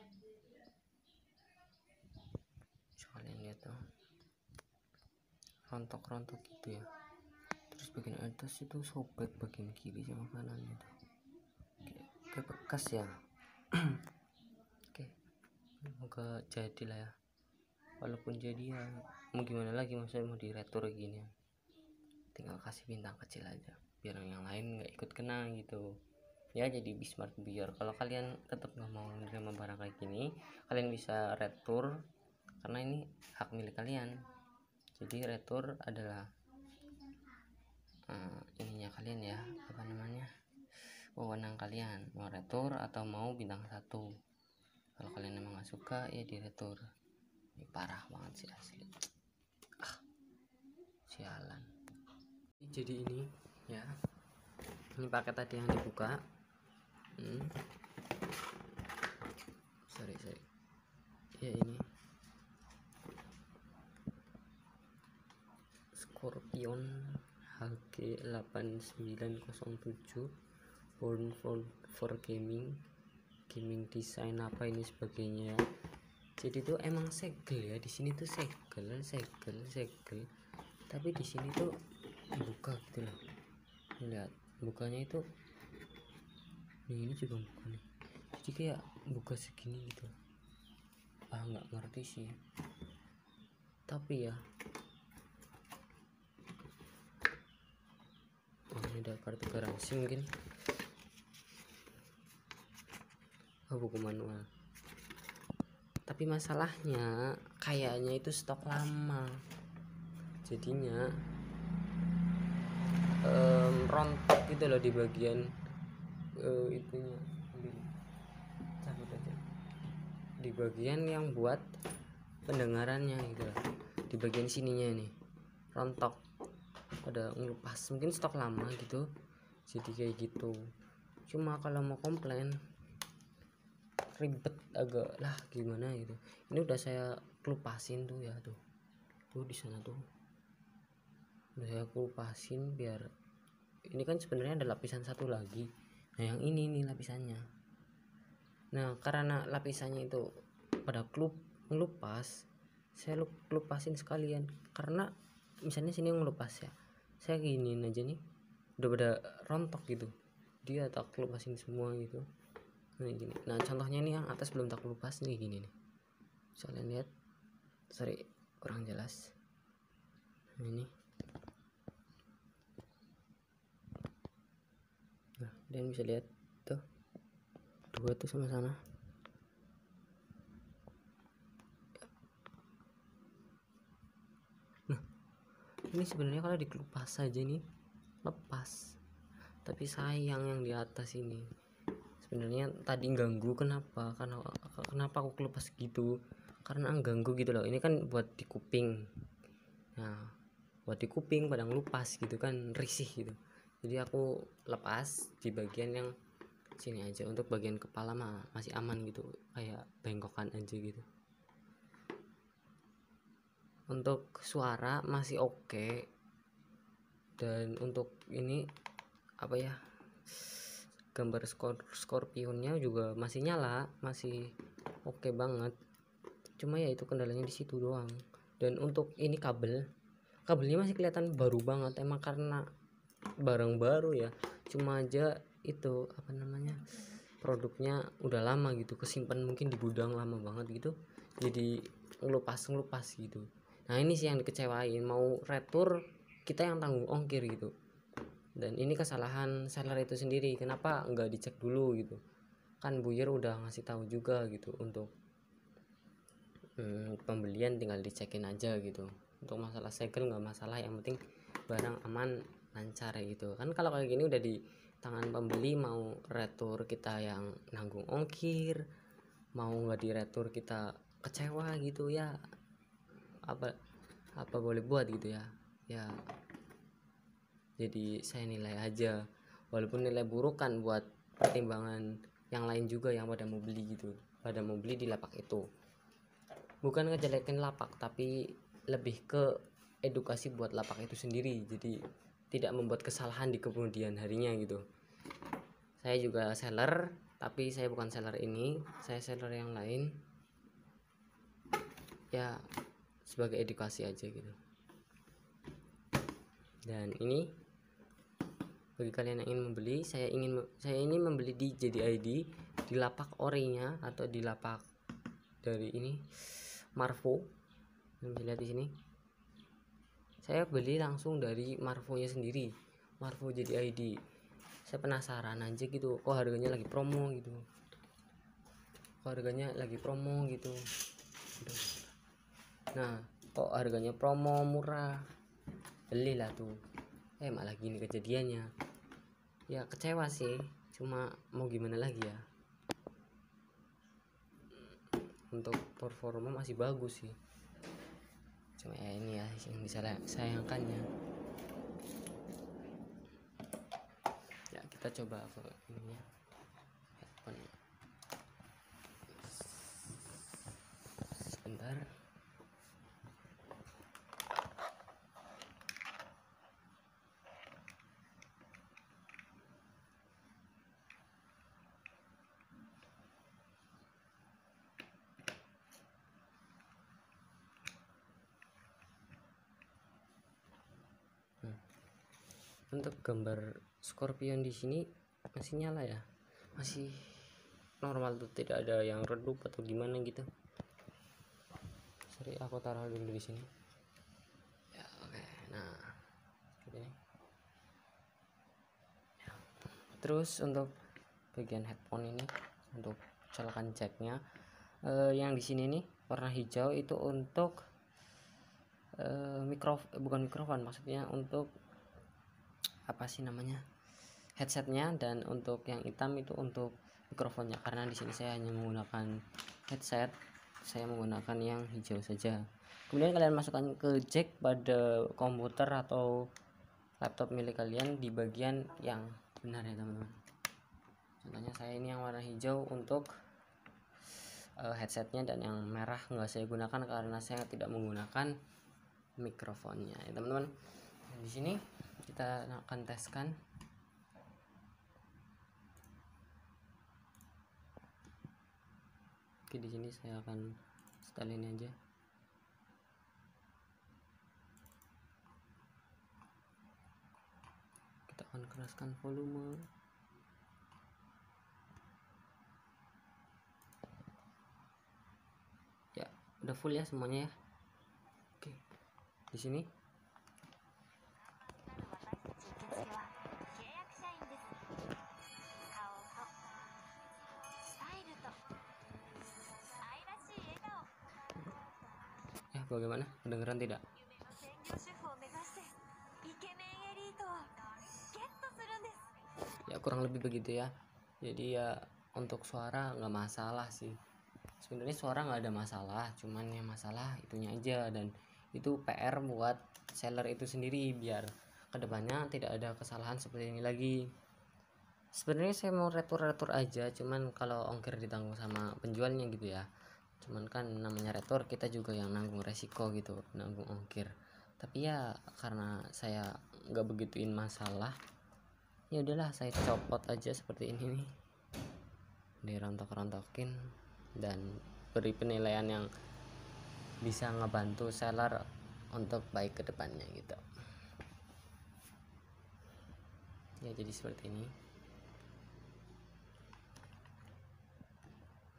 Kalian lihat tuh, rontok gitu ya. terus bagian atas itu sobek bagian kiri sama kanan itu kayak bekas ya. Oke, semoga jadi lah ya, walaupun jadi ya mau gimana lagi, maksudnya mau diretur gini tinggal kasih bintang kecil aja biar yang lain nggak ikut kena gitu ya. Jadi be smart biar kalau kalian tetap nggak mau menerima barang kayak gini, kalian bisa retur karena ini hak milik kalian. Jadi retur adalah ininya kalian ya, apa namanya, wewenang kalian mau retur atau mau bintang 1. Kalau kalian emang nggak suka ya di retur. Ini parah banget sih asli, sialan. Jadi ini ya, ini paket tadi yang dibuka. Sorry ya, ini Scorpion HG8907 born for gaming design apa ini sebagainya. Jadi tuh emang segel ya, di sini tuh segel tapi di sini tuh buka gitu loh. Lihat bukanya itu nih, ini juga buka nih, jadi kayak buka segini gitu. Nggak ngerti sih, tapi ya ini ada kartu garansi mungkin. Buku manual, tapi masalahnya kayaknya itu stok lama, jadinya rontok gitu loh di bagian itunya. Cabut aja di bagian yang buat pendengarannya gitu loh, di bagian sininya nih rontok, ada ngelupas, mungkin stok lama gitu, jadi kayak gitu. Cuma kalau mau komplain ribet agak lah gimana gitu. Ini udah saya kelupasin tuh ya, tuh di sana tuh udah saya kelupasin biar ini kan sebenarnya ada lapisan satu lagi. Nah yang ini nih lapisannya. Nah karena lapisannya itu pada ngelupas, saya kelupasin sekalian. Karena misalnya sini ngelupas ya, saya giniin aja nih udah pada rontok gitu, dia tak kelupasin semua gitu. Nah gini, nah contohnya nih yang atas belum tak kelupas nih, gini nih, kalian lihat, sorry kurang jelas. Nah, ini nah kalian bisa lihat tuh, dua tuh sama-sama. Nah ini sebenarnya kalau dikelupas saja nih lepas, tapi sayang yang di atas ini sebenarnya tadi ganggu. Kenapa aku kelupas gitu, karena ganggu gitu loh. Ini kan buat di kuping, nah buat di kuping pada ngelupas gitu kan, risih gitu. Jadi aku lepas di bagian yang sini aja, untuk bagian kepala mah masih aman gitu, kayak bengkokan aja gitu. Untuk suara masih oke, dan untuk ini apa ya, gambar Scorpionnya juga masih nyala, masih oke banget. Cuma ya itu kendalanya di situ doang. Dan untuk ini kabelnya masih kelihatan baru banget, emang karena barang baru ya. Cuma aja itu apa namanya, produknya udah lama gitu, kesimpan mungkin di gudang lama banget gitu, jadi ngelupas gitu. Nah ini sih yang dikecewain, mau retur kita yang tanggung ongkir gitu. Dan ini kesalahan seller itu sendiri, kenapa nggak dicek dulu gitu kan. Buyer udah ngasih tahu juga gitu, untuk pembelian tinggal dicekin aja gitu. Untuk masalah segel nggak masalah, yang penting barang aman lancar gitu kan. Kalau kayak gini udah di tangan pembeli, mau retur kita yang nanggung ongkir, mau nggak di retur kita kecewa gitu ya. Apa boleh buat gitu ya. Jadi saya nilai aja, walaupun nilai buruk kan buat pertimbangan yang lain juga yang pada mau beli gitu, pada mau beli di lapak itu. Bukan ngejelekin lapak, tapi lebih ke edukasi buat lapak itu sendiri, jadi tidak membuat kesalahan di kemudian harinya gitu. Saya juga seller, tapi saya bukan seller ini, saya seller yang lain ya, sebagai edukasi aja gitu. Dan ini Bagi kalian yang ingin membeli, saya ini membeli di JDID, di lapak orinya atau di lapak dari ini Marvo. Bisa lihat di sini. Saya beli langsung dari Marvo-nya sendiri, Marvo JDID. Saya penasaran aja gitu, kok harganya lagi promo gitu. Nah, kok harganya promo murah, belilah tuh. Malah gini kejadiannya. Ya kecewa sih, cuma mau gimana lagi ya. Untuk performa masih bagus sih, cuma ya ini ya yang disayangkannya. Ya kita coba ke ini ya, headphone. Sebentar. Untuk gambar Scorpion di sini masih nyala ya, masih normal tuh, tidak ada yang redup atau gimana gitu. Sorry, aku taruh dulu di sini. Ya oke. Nah ini. Ya. Terus untuk bagian headphone ini, untuk colokan jacknya, yang di sini nih warna hijau itu untuk bukan mikrofon, maksudnya untuk apa sih namanya, headsetnya, dan untuk yang hitam itu untuk mikrofonnya. Karena di sini saya hanya menggunakan headset, saya menggunakan yang hijau saja. Kemudian kalian masukkan ke jack pada komputer atau laptop milik kalian di bagian yang benar ya teman-teman. Contohnya saya ini yang warna hijau untuk headsetnya, dan yang merah nggak saya gunakan karena saya tidak menggunakan mikrofonnya ya teman-teman. Di sini kita akan teskan. Oke, di sini saya akan setel ini aja. Kita akan keraskan volume. Ya, udah full ya semuanya ya. Oke. Di sini bagaimana, kedengeran tidak? Ya kurang lebih begitu ya. Jadi ya untuk suara nggak masalah sih, sebenarnya suara nggak ada masalah, cuman yang masalah itunya aja, dan itu PR buat seller itu sendiri biar kedepannya tidak ada kesalahan seperti ini lagi. Sebenarnya saya mau retur aja, cuman kalau ongkir ditanggung sama penjualnya gitu ya. Cuman kan namanya retur, kita juga yang nanggung resiko gitu, nanggung ongkir. Tapi ya karena saya nggak begituin masalah, ya udahlah saya copot aja seperti ini nih, dirontok-rontokin dan beri penilaian yang bisa ngebantu seller untuk baik ke depannya gitu ya. Jadi seperti ini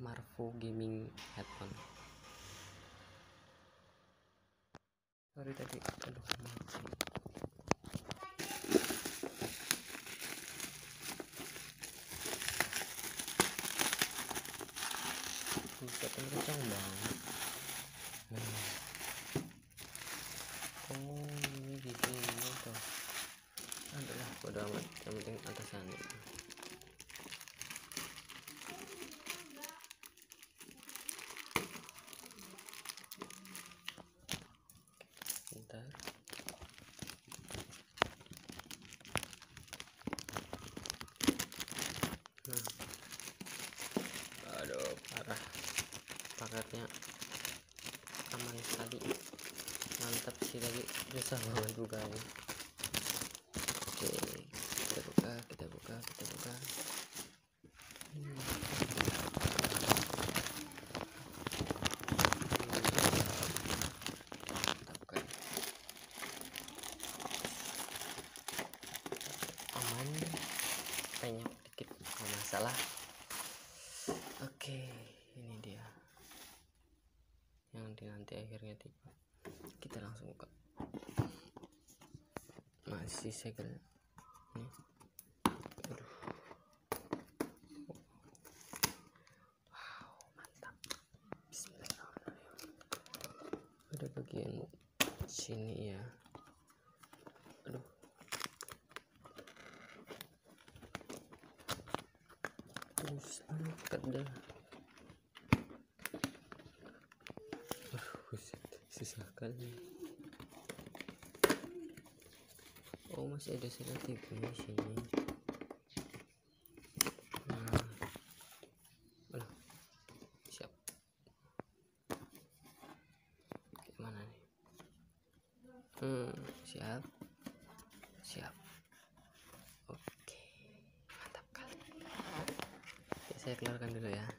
Marvo gaming headphone. Sorry tadi, aduh mati. Buset, kenceng banget. Oh ini di sini tuh. Adalah bodo amat, yang penting atasannya. Bentar. Aduh parah, paketnya aman sekali, mantap sih, tadi susah banget bukanya. Oke, kita buka. Aman mudah-mudahan banyak dikit nggak masalah. Oke, ini dia yang nanti akhirnya tiba. Kita langsung buka. Masih segel ini. Aduh. Wow, mantap. Bismillahirrahmanirrahim. Ada bagian sini ya. Aduh. Terus angkat dah. Susah kali. Oh, masih ada selotipnya di sini. Nah, siap. Gimana nih? Siap. Oke, mantap kali. Oke, saya keluarkan dulu ya.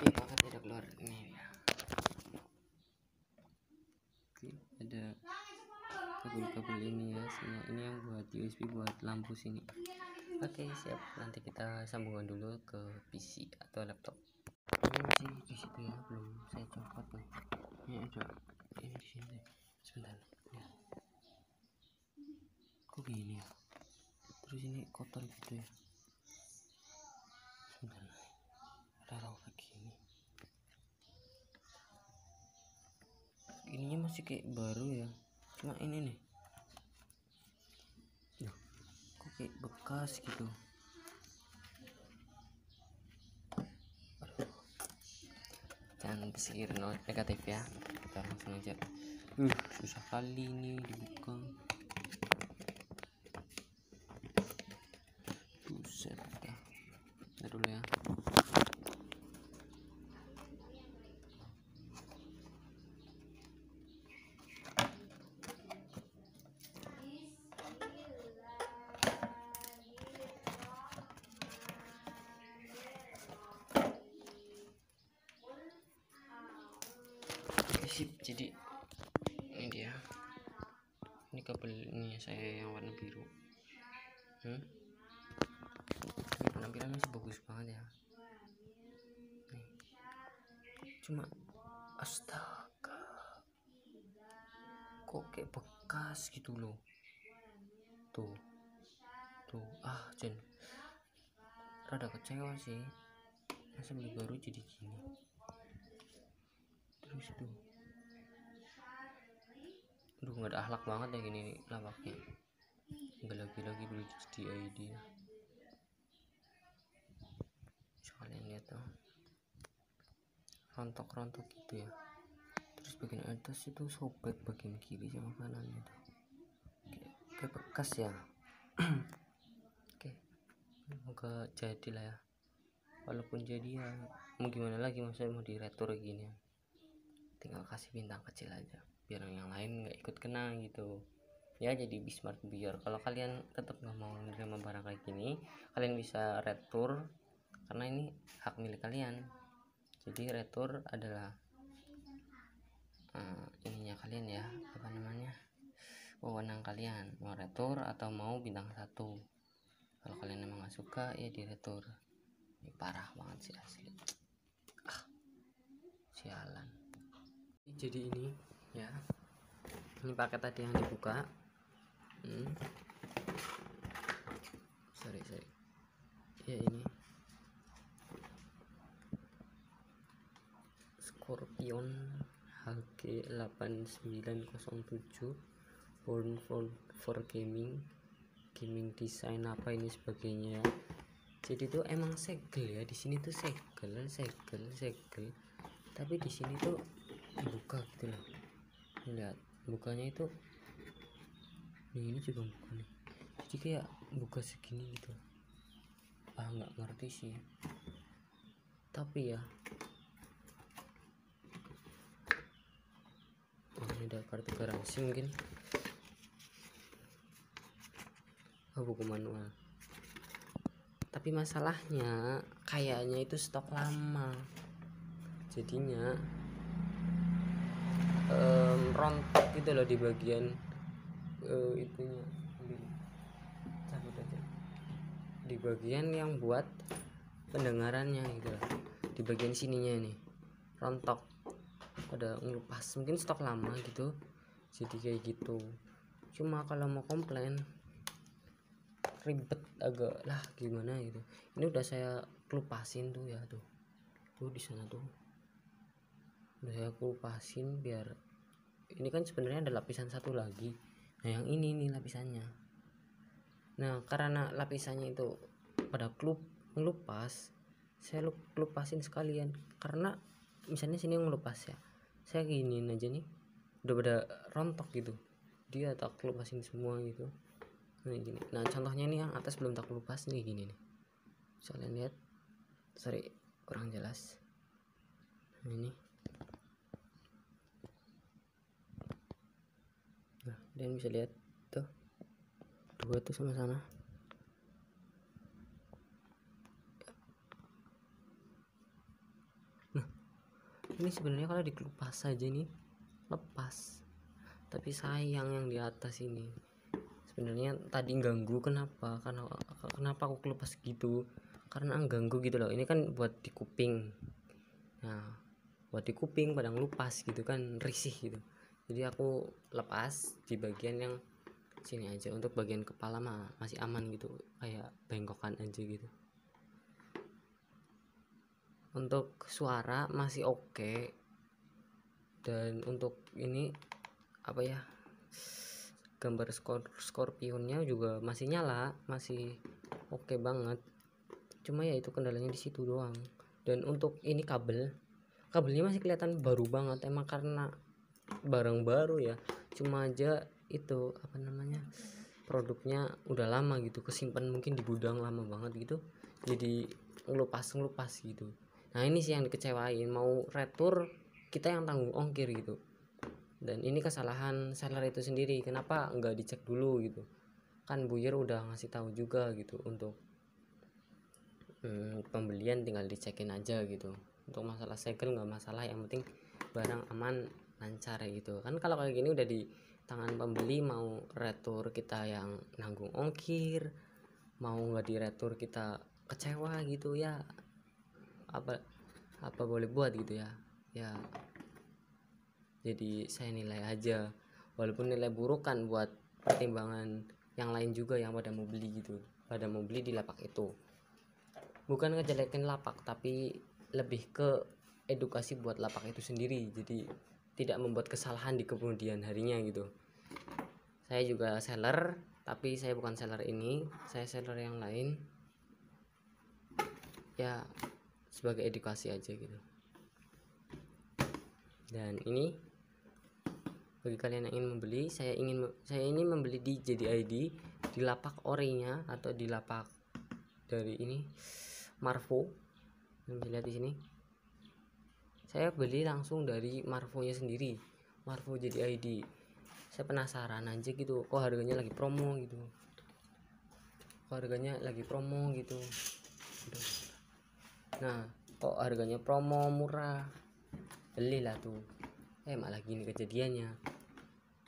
Paket tidak keluar ini ya. Oke, ada kabel-kabel ini ya, semua ini yang buat USB buat lampu sini. Oke, siap. Nanti kita sambungkan dulu ke PC atau laptop. Ini masih di situ ya, belum saya copot nih. Ini ada ini di sini. Sebentar. Ya. Kok gini ya? Terus ini kotor gitu ya. Sebentar. Taruh begini. Ininya masih kayak baru ya. Cuma ini nih. Loh, kok kayak bekas gitu. Jangan berpikir negatif ya. Kita langsung aja. Susah kali ini dibuka. Buset dah. Nah dulu ya. Sip, jadi ini dia. Ini kabel ini saya yang warna biru. Ini penampilannya sih bagus banget ya. Nih. Cuma astaga, kok kayak bekas gitu loh. Tuh Jen, rada kecewa sih. Masa beli baru jadi gini. Terus tuh, aduh, nggak ada akhlak banget ya gini lapaknya. Nggak lagi beli di ID. Kalian lihat tuh, rontok gitu ya. Terus bagian atas itu sobek bagian kiri sama kanan itu. Kayak bekas ya. Oke, semoga jadi lah ya. Walaupun jadi ya mau gimana lagi, maksudnya mau diretur gini, tinggal kasih bintang kecil aja biar yang lain nggak ikut kena gitu ya. Jadi Bismart biar kalau kalian tetap nggak mau menerima barang kayak gini, kalian bisa retur karena ini hak milik kalian. Jadi retur adalah ininya kalian ya, apa namanya, wewenang kalian mau retur atau mau bintang 1. Kalau kalian emang nggak suka ya di retur. Ini parah banget sih asli. Sialan. Jadi ini ya, ini paket tadi yang dibuka. Sorry ya, ini Scorpion HG8907 born for gaming design apa ini sebagainya. Jadi tuh emang segel ya, di sini tuh segel, tapi di sini tuh buka gitu loh. Lihat bukanya itu nih, ini juga buka nih, jadi kayak buka segini gitu. Nggak ngerti sih, tapi ya ini ada CNC mungkin. Buku manual. Tapi masalahnya kayaknya itu stok lama, jadinya rontok gitu loh di bagian itunya. Cabut aja. Di bagian yang buat pendengarannya gitu loh. Di bagian sininya nih rontok, pada ngelupas, mungkin stok lama gitu, jadi kayak gitu. Cuma kalau mau komplain ribet agak lah gimana gitu. Ini udah saya kelupasin tuh ya, tuh di sana tuh udah saya kelupasin, biar ini kan sebenarnya ada lapisan satu lagi. Nah yang ini nih lapisannya. Nah karena lapisannya itu pada ngelupas, saya kelupasin sekalian. Karena misalnya sini ngelupas ya, saya giniin aja nih udah pada rontok gitu, dia tak kelupasin semua gitu. Nah gini, nah contohnya nih yang atas belum tak kelupas nih, gini nih, kalian lihat, sorry kurang jelas. Nah ini, nah kalian bisa lihat tuh, dua tuh sama-sama. Nah ini sebenarnya kalau dikelupas saja nih lepas, tapi sayang yang di atas ini sebenarnya tadi ganggu. Kenapa aku kelupas gitu, karena ganggu gitu loh. Ini kan buat di kuping, nah buat di kuping pada ngelupas gitu kan, risih gitu. Jadi aku lepas di bagian yang sini aja, untuk bagian kepala mah masih aman gitu, kayak bengkokan aja gitu. Untuk suara masih oke, dan untuk ini apa ya, gambar scorpionnya juga masih nyala, masih oke banget. Cuma ya itu kendalanya di situ doang. Dan untuk ini kabelnya masih kelihatan baru banget, emang karena barang baru ya. Cuma aja itu apa namanya, produknya udah lama gitu, kesimpan mungkin di gudang lama banget gitu, jadi ngelupas gitu. Nah ini sih yang dikecewain, mau retur kita yang tanggung ongkir gitu. Dan ini kesalahan seller itu sendiri, kenapa nggak dicek dulu gitu kan. Buyer udah ngasih tahu juga gitu, untuk pembelian tinggal dicekin aja gitu. Untuk masalah segel nggak masalah, yang penting barang aman lancar gitu kan. Kalau kayak gini udah di tangan pembeli, mau retur kita yang nanggung ongkir, mau nggak di retur kita kecewa gitu ya. Apa boleh buat gitu ya. Jadi saya nilai aja, walaupun nilai buruk kan buat pertimbangan yang lain juga yang pada mau beli gitu, pada mau beli di lapak itu. Bukan ngejelekin lapak, tapi lebih ke edukasi buat lapak itu sendiri, jadi tidak membuat kesalahan di kemudian harinya gitu. Saya juga seller, tapi saya bukan seller ini, saya seller yang lain ya, sebagai edukasi aja gitu. Dan ini bagi kalian yang ingin membeli, saya ini membeli di JDID, di lapak orinya atau di lapak dari ini Marvo. Bisa lihat di sini, saya beli langsung dari Marvonya sendiri, Marvo JDID. Saya penasaran aja gitu, kok harganya lagi promo gitu, nah kok harganya promo murah, belilah tuh. Malah gini kejadiannya,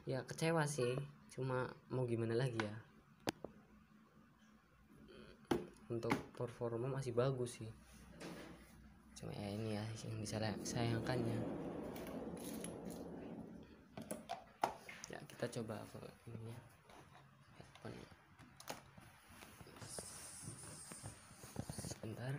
ya kecewa sih, cuma mau gimana lagi ya. Untuk performa masih bagus sih, cuma ya ini ya yang disayangkannya. Ya kita coba ke ini ya, headphone sebentar.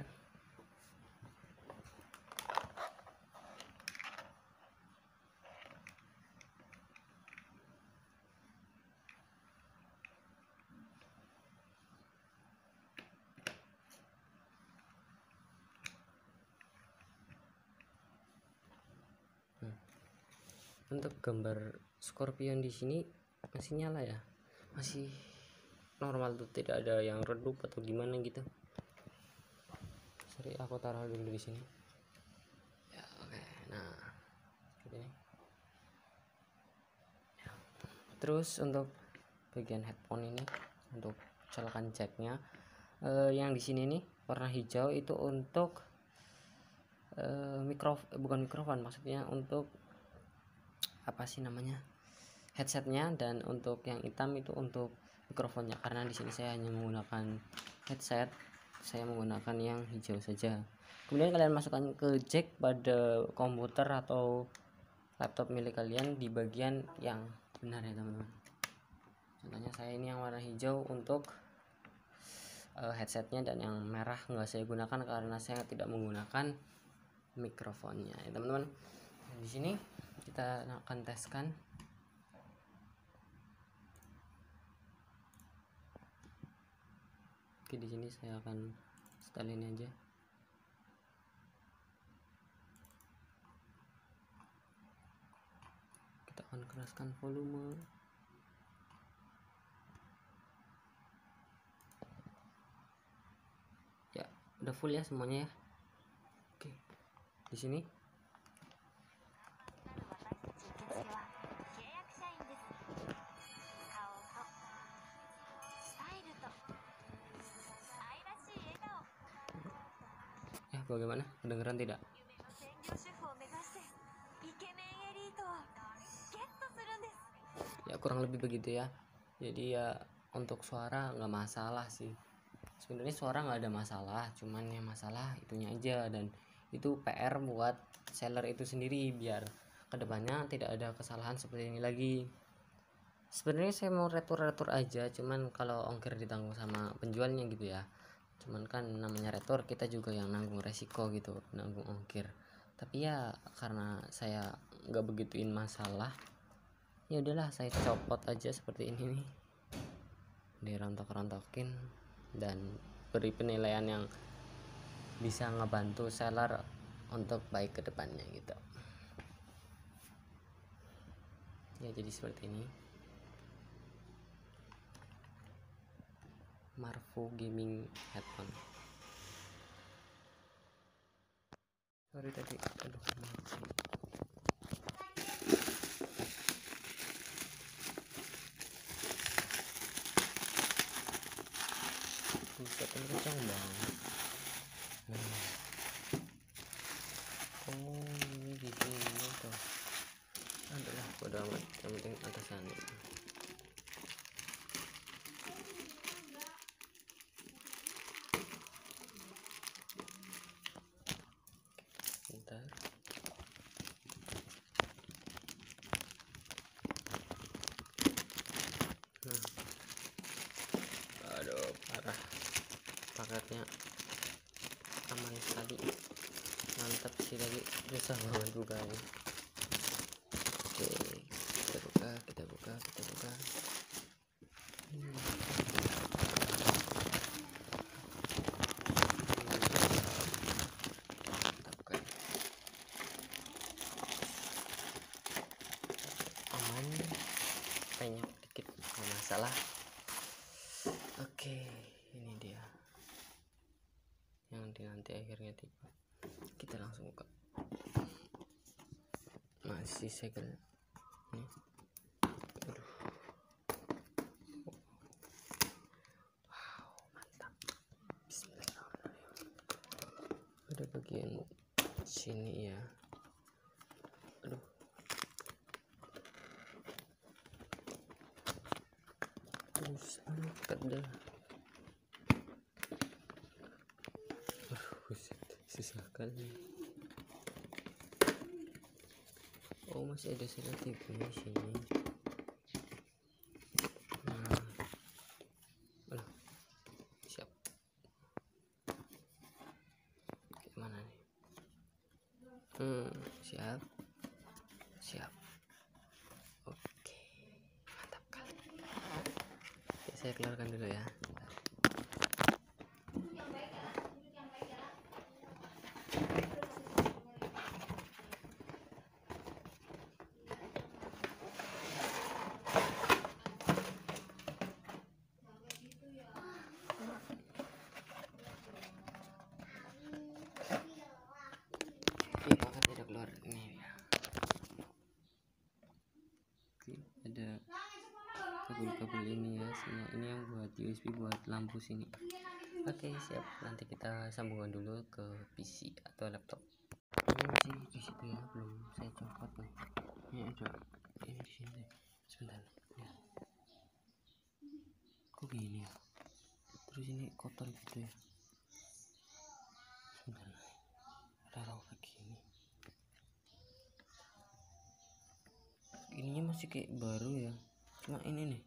Untuk gambar Scorpion di sini masih nyala ya, masih normal tuh, tidak ada yang redup atau gimana gitu. Sorry, aku taruh dulu di sini ya. Oke, nah seperti ini ya. Terus untuk bagian headphone ini untuk colokan jacknya, yang di sini nih warna hijau itu untuk bukan mikrofon, maksudnya untuk apa sih namanya, headsetnya, dan untuk yang hitam itu untuk mikrofonnya. Karena di sini saya hanya menggunakan headset, saya menggunakan yang hijau saja. Kemudian kalian masukkan ke jack pada komputer atau laptop milik kalian di bagian yang benar ya teman-teman. Contohnya saya ini yang warna hijau untuk headsetnya, dan yang merah nggak saya gunakan karena saya tidak menggunakan mikrofonnya ya teman-teman. Di sini kita akan teskan. Oke, di sini saya akan setel ini aja. Kita akan keraskan volume. Ya, udah full ya semuanya ya. Oke. Di sini bagaimana? Kedengeran tidak? Ya kurang lebih begitu ya. Jadi ya untuk suara nggak masalah sih. Sebenarnya suara nggak ada masalah, cuman yang masalah itunya aja, dan itu PR buat seller itu sendiri biar kedepannya tidak ada kesalahan seperti ini lagi. Sebenarnya saya mau retur aja, cuman kalau ongkir ditanggung sama penjualnya gitu ya. Cuman kan namanya retur, kita juga yang nanggung resiko gitu, nanggung ongkir. Tapi ya karena saya nggak begituin masalah, ya udahlah saya copot aja seperti ini nih, dirontok-rontokin dan beri penilaian yang bisa ngebantu seller untuk baik ke depannya gitu ya. Jadi seperti ini Marvo gaming headphone. Sorry tadi, aduh buset, kencang banget. Oh ini gitu ini tuh. Adalah bodo amat, yang penting atasannya. Bentar. Aduh parah, paketnya aman sekali, mantap sih, tadi susah banget bukanya. Oke, kita buka. Aman, penyok dikit nggak masalah. Oke, ini dia yang nanti akhirnya tiba. Kita langsung buka. Masih segel ini. Aduh. Wow, mantap. Bismillahirrahmanirrahim. Ada bagian sini ya. Aduh. Terus angkat dah. Susah kali. Oh masih ada selotipnya di sini. Siap. Gimana nih? Siap. Oke, mantap kali. Oke, saya keluarkan dulu ya. Paket tidak keluar ini ya. Oke, ada kabel ini ya, ini yang buat USB buat lampu sini. Oke, siap. Nanti kita sambungkan dulu ke PC atau laptop. Ini masih di situ ya, belum saya copot nih. Ini ada ini di sini. Sebentar. Ya. Kok gini ya? Terus ini kotor gitu ya. Sebentar. Taruh begini. Ininya masih kayak baru ya. Cuma ini nih.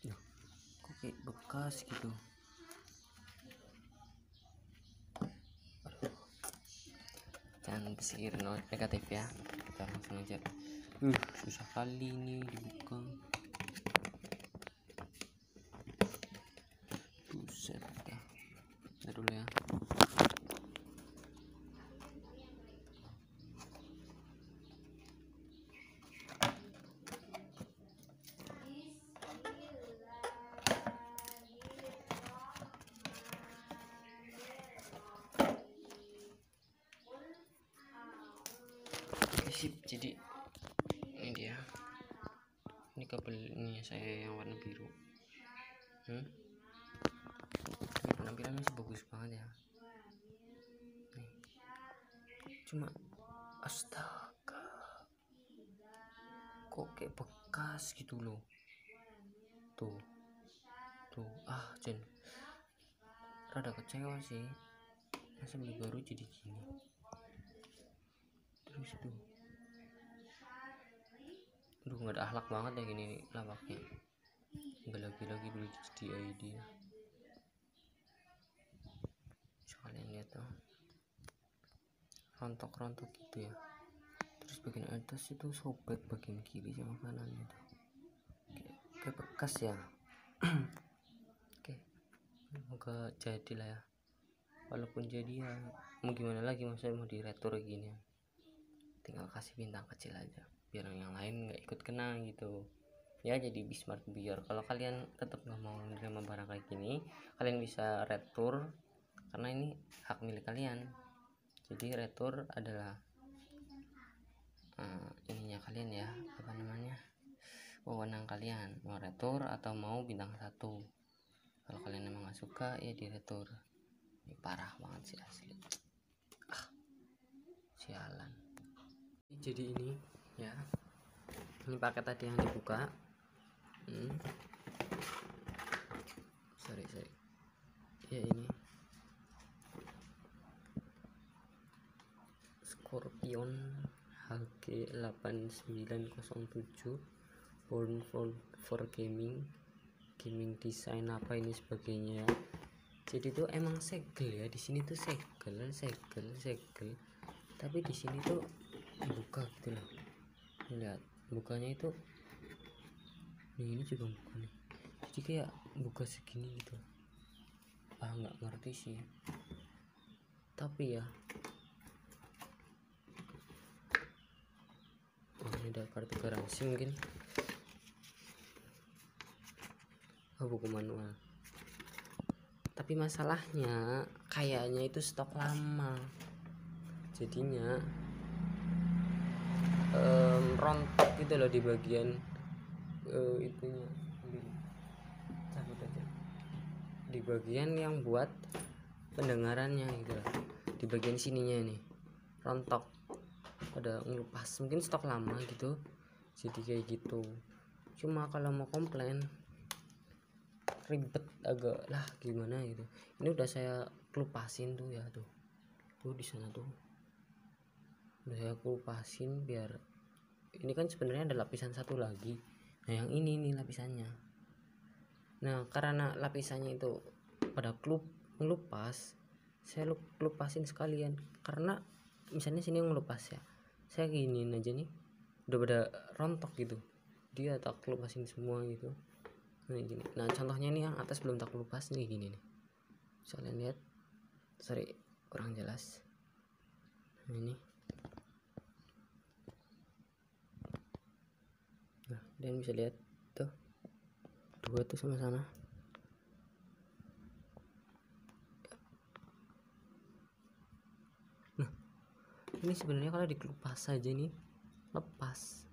Loh, kok kayak bekas gitu. Jangan berpikir negatif ya, kita langsung aja. Susah kali ini dibuka. Buset dah. Nah dulu ya. Sip, jadi ini dia, ini kabel ini saya yang warna biru. Penampilannya sih bagus banget ya nih. Cuma astaga, kok kayak bekas gitu loh. Tuh Jen, rada kecewa sih, masa beli baru jadi gini. Terus tuh, nggak ada akhlak banget ya gini nih lawaknya. Nggak lagi beli di ID ya. Kalian lihat tuh, rontok gitu ya. Terus bagian atas itu sobek bagian kiri sama kanan itu, kayak bekas ya. Oke, moga jadi lah ya. Walaupun jadi ya mau gimana lagi, maksudnya mau diretur gini ya. Tinggal kasih bintang kecil aja biar yang lain nggak ikut kena gitu ya. Jadi Bismart biar kalau kalian tetap nggak mau menerima barang kayak gini, kalian bisa retur karena ini hak milik kalian. Jadi retur adalah ininya kalian ya, apa namanya, wewenang kalian mau retur atau mau bintang 1. Kalau kalian emang nggak suka ya diretur. Ini parah banget sih asli, sialan. Jadi ini ya, ini paket tadi yang dibuka. Sorry ya, ini Scorpion HG8907 born for gaming design apa ini sebagainya. Jadi tuh emang segel ya, di sini tuh segel tapi di sini tuh buka gitu loh. Lihat bukanya itu nih, ini juga buka nih, jadi kayak buka segini gitu. Nggak ngerti sih, tapi ya ini ada kartu garansi mungkin. Buku manual, tapi masalahnya kayaknya itu stok lama, jadinya rontok gitu loh di bagian itunya. Cabut aja di bagian yang buat pendengarannya gitu loh. Di bagian sininya nih rontok, pada ngelupas, mungkin stok lama gitu, jadi kayak gitu. Cuma kalau mau komplain ribet agak lah gimana gitu. Ini udah saya kelupasin tuh ya, tuh di sana tuh udah saya kelupasin biar ini kan sebenarnya ada lapisan satu lagi. Nah yang ini nih lapisannya. Nah karena lapisannya itu pada ngelupas, saya kelupasin sekalian. Karena misalnya sini ngelupas ya, saya giniin aja nih udah pada rontok gitu, dia tak kelupasin semua gitu. Nah gini, nah contohnya nih yang atas belum tak kelupas nih, gini nih, kalian lihat, sorry kurang jelas. Nah ini, nah kalian bisa lihat tuh, dua tuh sama-sama. Nah ini sebenarnya kalau dikelupas saja nih lepas,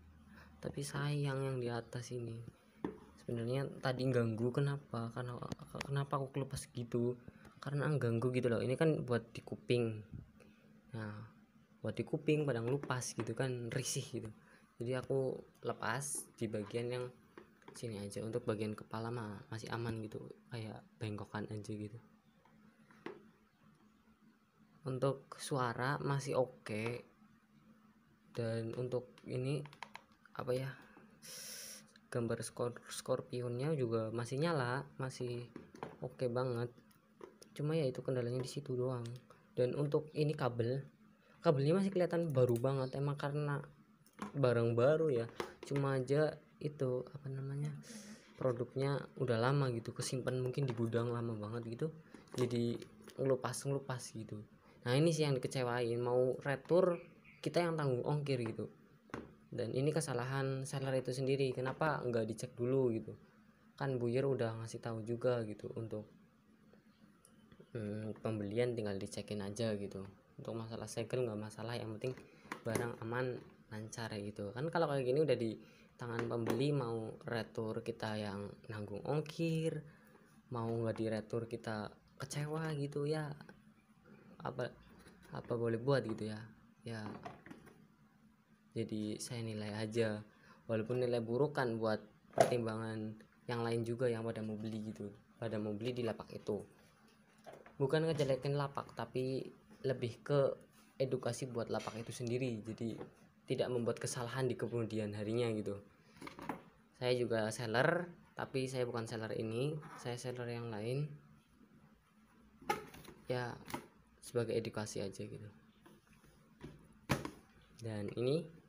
tapi sayang yang di atas ini. Sebenarnya tadi ganggu, kenapa aku lepas gitu, karena ganggu gitu loh. Ini kan buat di kuping, nah buat di kuping pada ngelupas gitu kan, risih gitu. Jadi aku lepas di bagian yang sini aja. Untuk bagian kepala mah masih aman gitu, kayak bengkokan aja gitu. Untuk suara masih oke. Dan untuk ini apa ya, gambar scorpionnya juga masih nyala, masih oke banget. Cuma ya itu kendalanya di situ doang. Dan untuk ini kabelnya masih kelihatan baru banget, emang karena barang baru ya. Cuma aja itu apa namanya, produknya udah lama gitu, kesimpan mungkin di gudang lama banget gitu, jadi ngelupas gitu. Nah ini sih yang dikecewain, mau retur kita yang tanggung ongkir gitu. Dan ini kesalahan seller itu sendiri, kenapa nggak dicek dulu gitu kan. Buyer udah ngasih tahu juga gitu, untuk pembelian tinggal dicekin aja gitu. Untuk masalah segel nggak masalah, yang penting barang aman lancar gitu kan. Kalau kayak gini udah di tangan pembeli, mau retur kita yang nanggung ongkir, mau nggak di retur kita kecewa gitu ya. Apa boleh buat gitu ya. Jadi saya nilai aja, walaupun nilai buruk kan buat pertimbangan yang lain juga yang pada mau beli gitu, pada mau beli di lapak itu. Bukan ngejelekin lapak, tapi lebih ke edukasi buat lapak itu sendiri, jadi tidak membuat kesalahan di kemudian harinya gitu. Saya juga seller, tapi saya bukan seller ini, saya seller yang lain ya, sebagai edukasi aja gitu. Dan ini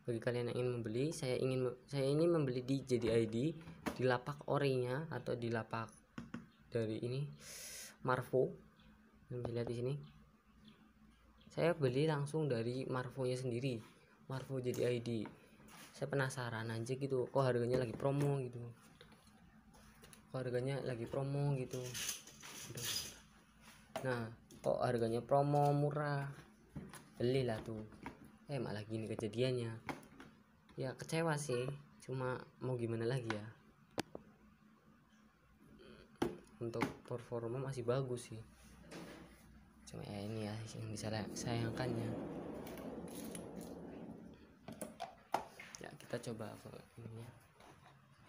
bagi kalian yang ingin membeli, saya ini membeli di JDID, di lapak orinya atau di lapak dari ini Marvo. Bisa lihat di sini. Saya beli langsung dari Marvonya sendiri, Marvo JDID. Saya penasaran aja gitu, kok harganya lagi promo gitu. Nah, kok harganya promo murah, belilah tuh. Malah gini kejadiannya. Ya kecewa sih, cuma mau gimana lagi ya. Untuk performa masih bagus sih, cuma ya ini ya yang disayangkannya. Ya kita coba ke ini ya,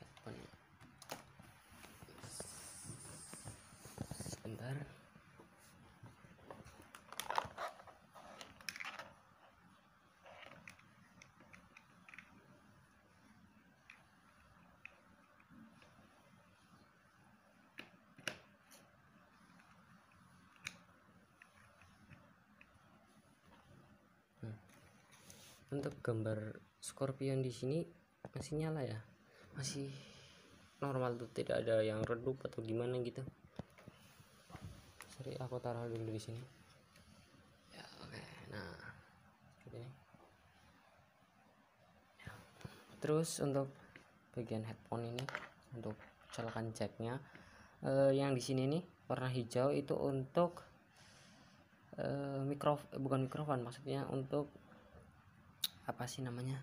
headphone. Sebentar. Untuk gambar Scorpion di sini masih nyala ya, masih normal tuh, tidak ada yang redup atau gimana gitu. Sorry, aku taruh dulu di sini. Ya oke. Nah seperti ini. Ya. Terus untuk bagian headphone ini, untuk colokan jacknya, yang di sini nih warna hijau itu untuk bukan mikrofon, maksudnya untuk apa sih namanya,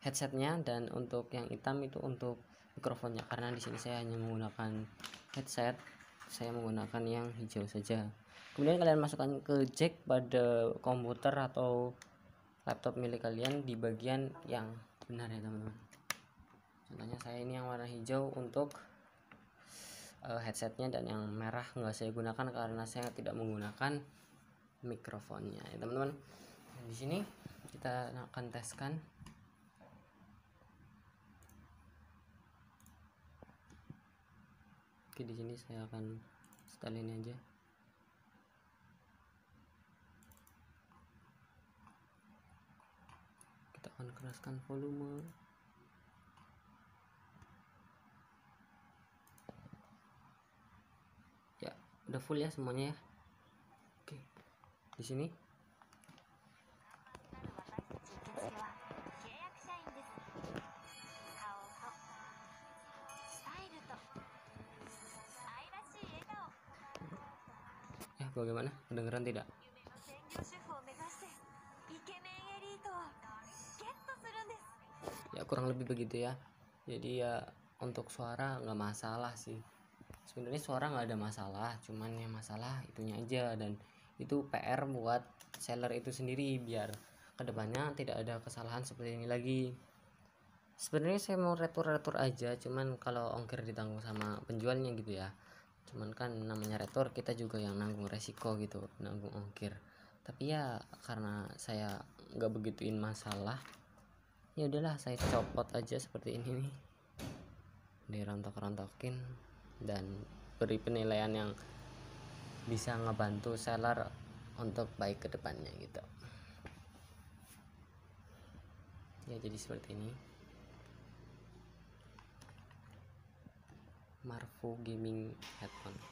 headsetnya. Dan untuk yang hitam itu untuk mikrofonnya, karena di sini saya hanya menggunakan headset, saya menggunakan yang hijau saja. Kemudian kalian masukkan ke jack pada komputer atau laptop milik kalian di bagian yang benar ya teman-teman. Contohnya saya ini yang warna hijau untuk headsetnya, dan yang merah nggak saya gunakan karena saya tidak menggunakan mikrofonnya ya teman-teman. Di sini kita akan teskan. Oke, di sini saya akan setel ini aja. Kita akan keraskan volume. Ya, udah full ya semuanya ya. Oke. Di sini ya, bagaimana? Kedengeran tidak? kurang lebih begitu ya. Jadi ya untuk suara nggak masalah sih, sebenarnya suara nggak ada masalah, cuman yang masalah itunya aja, dan itu PR buat seller itu sendiri biar kedepannya tidak ada kesalahan seperti ini lagi. Sebenarnya saya mau retur aja, cuman kalau ongkir ditanggung sama penjualnya gitu ya. Cuman kan namanya retur, kita juga yang nanggung resiko gitu, nanggung ongkir. Tapi ya karena saya nggak begituin masalah, ya udahlah saya copot aja seperti ini nih, dirontok-rontokin dan beri penilaian yang bisa ngebantu seller untuk baik ke depannya gitu ya. Jadi seperti ini, Marvo Gaming Headphone.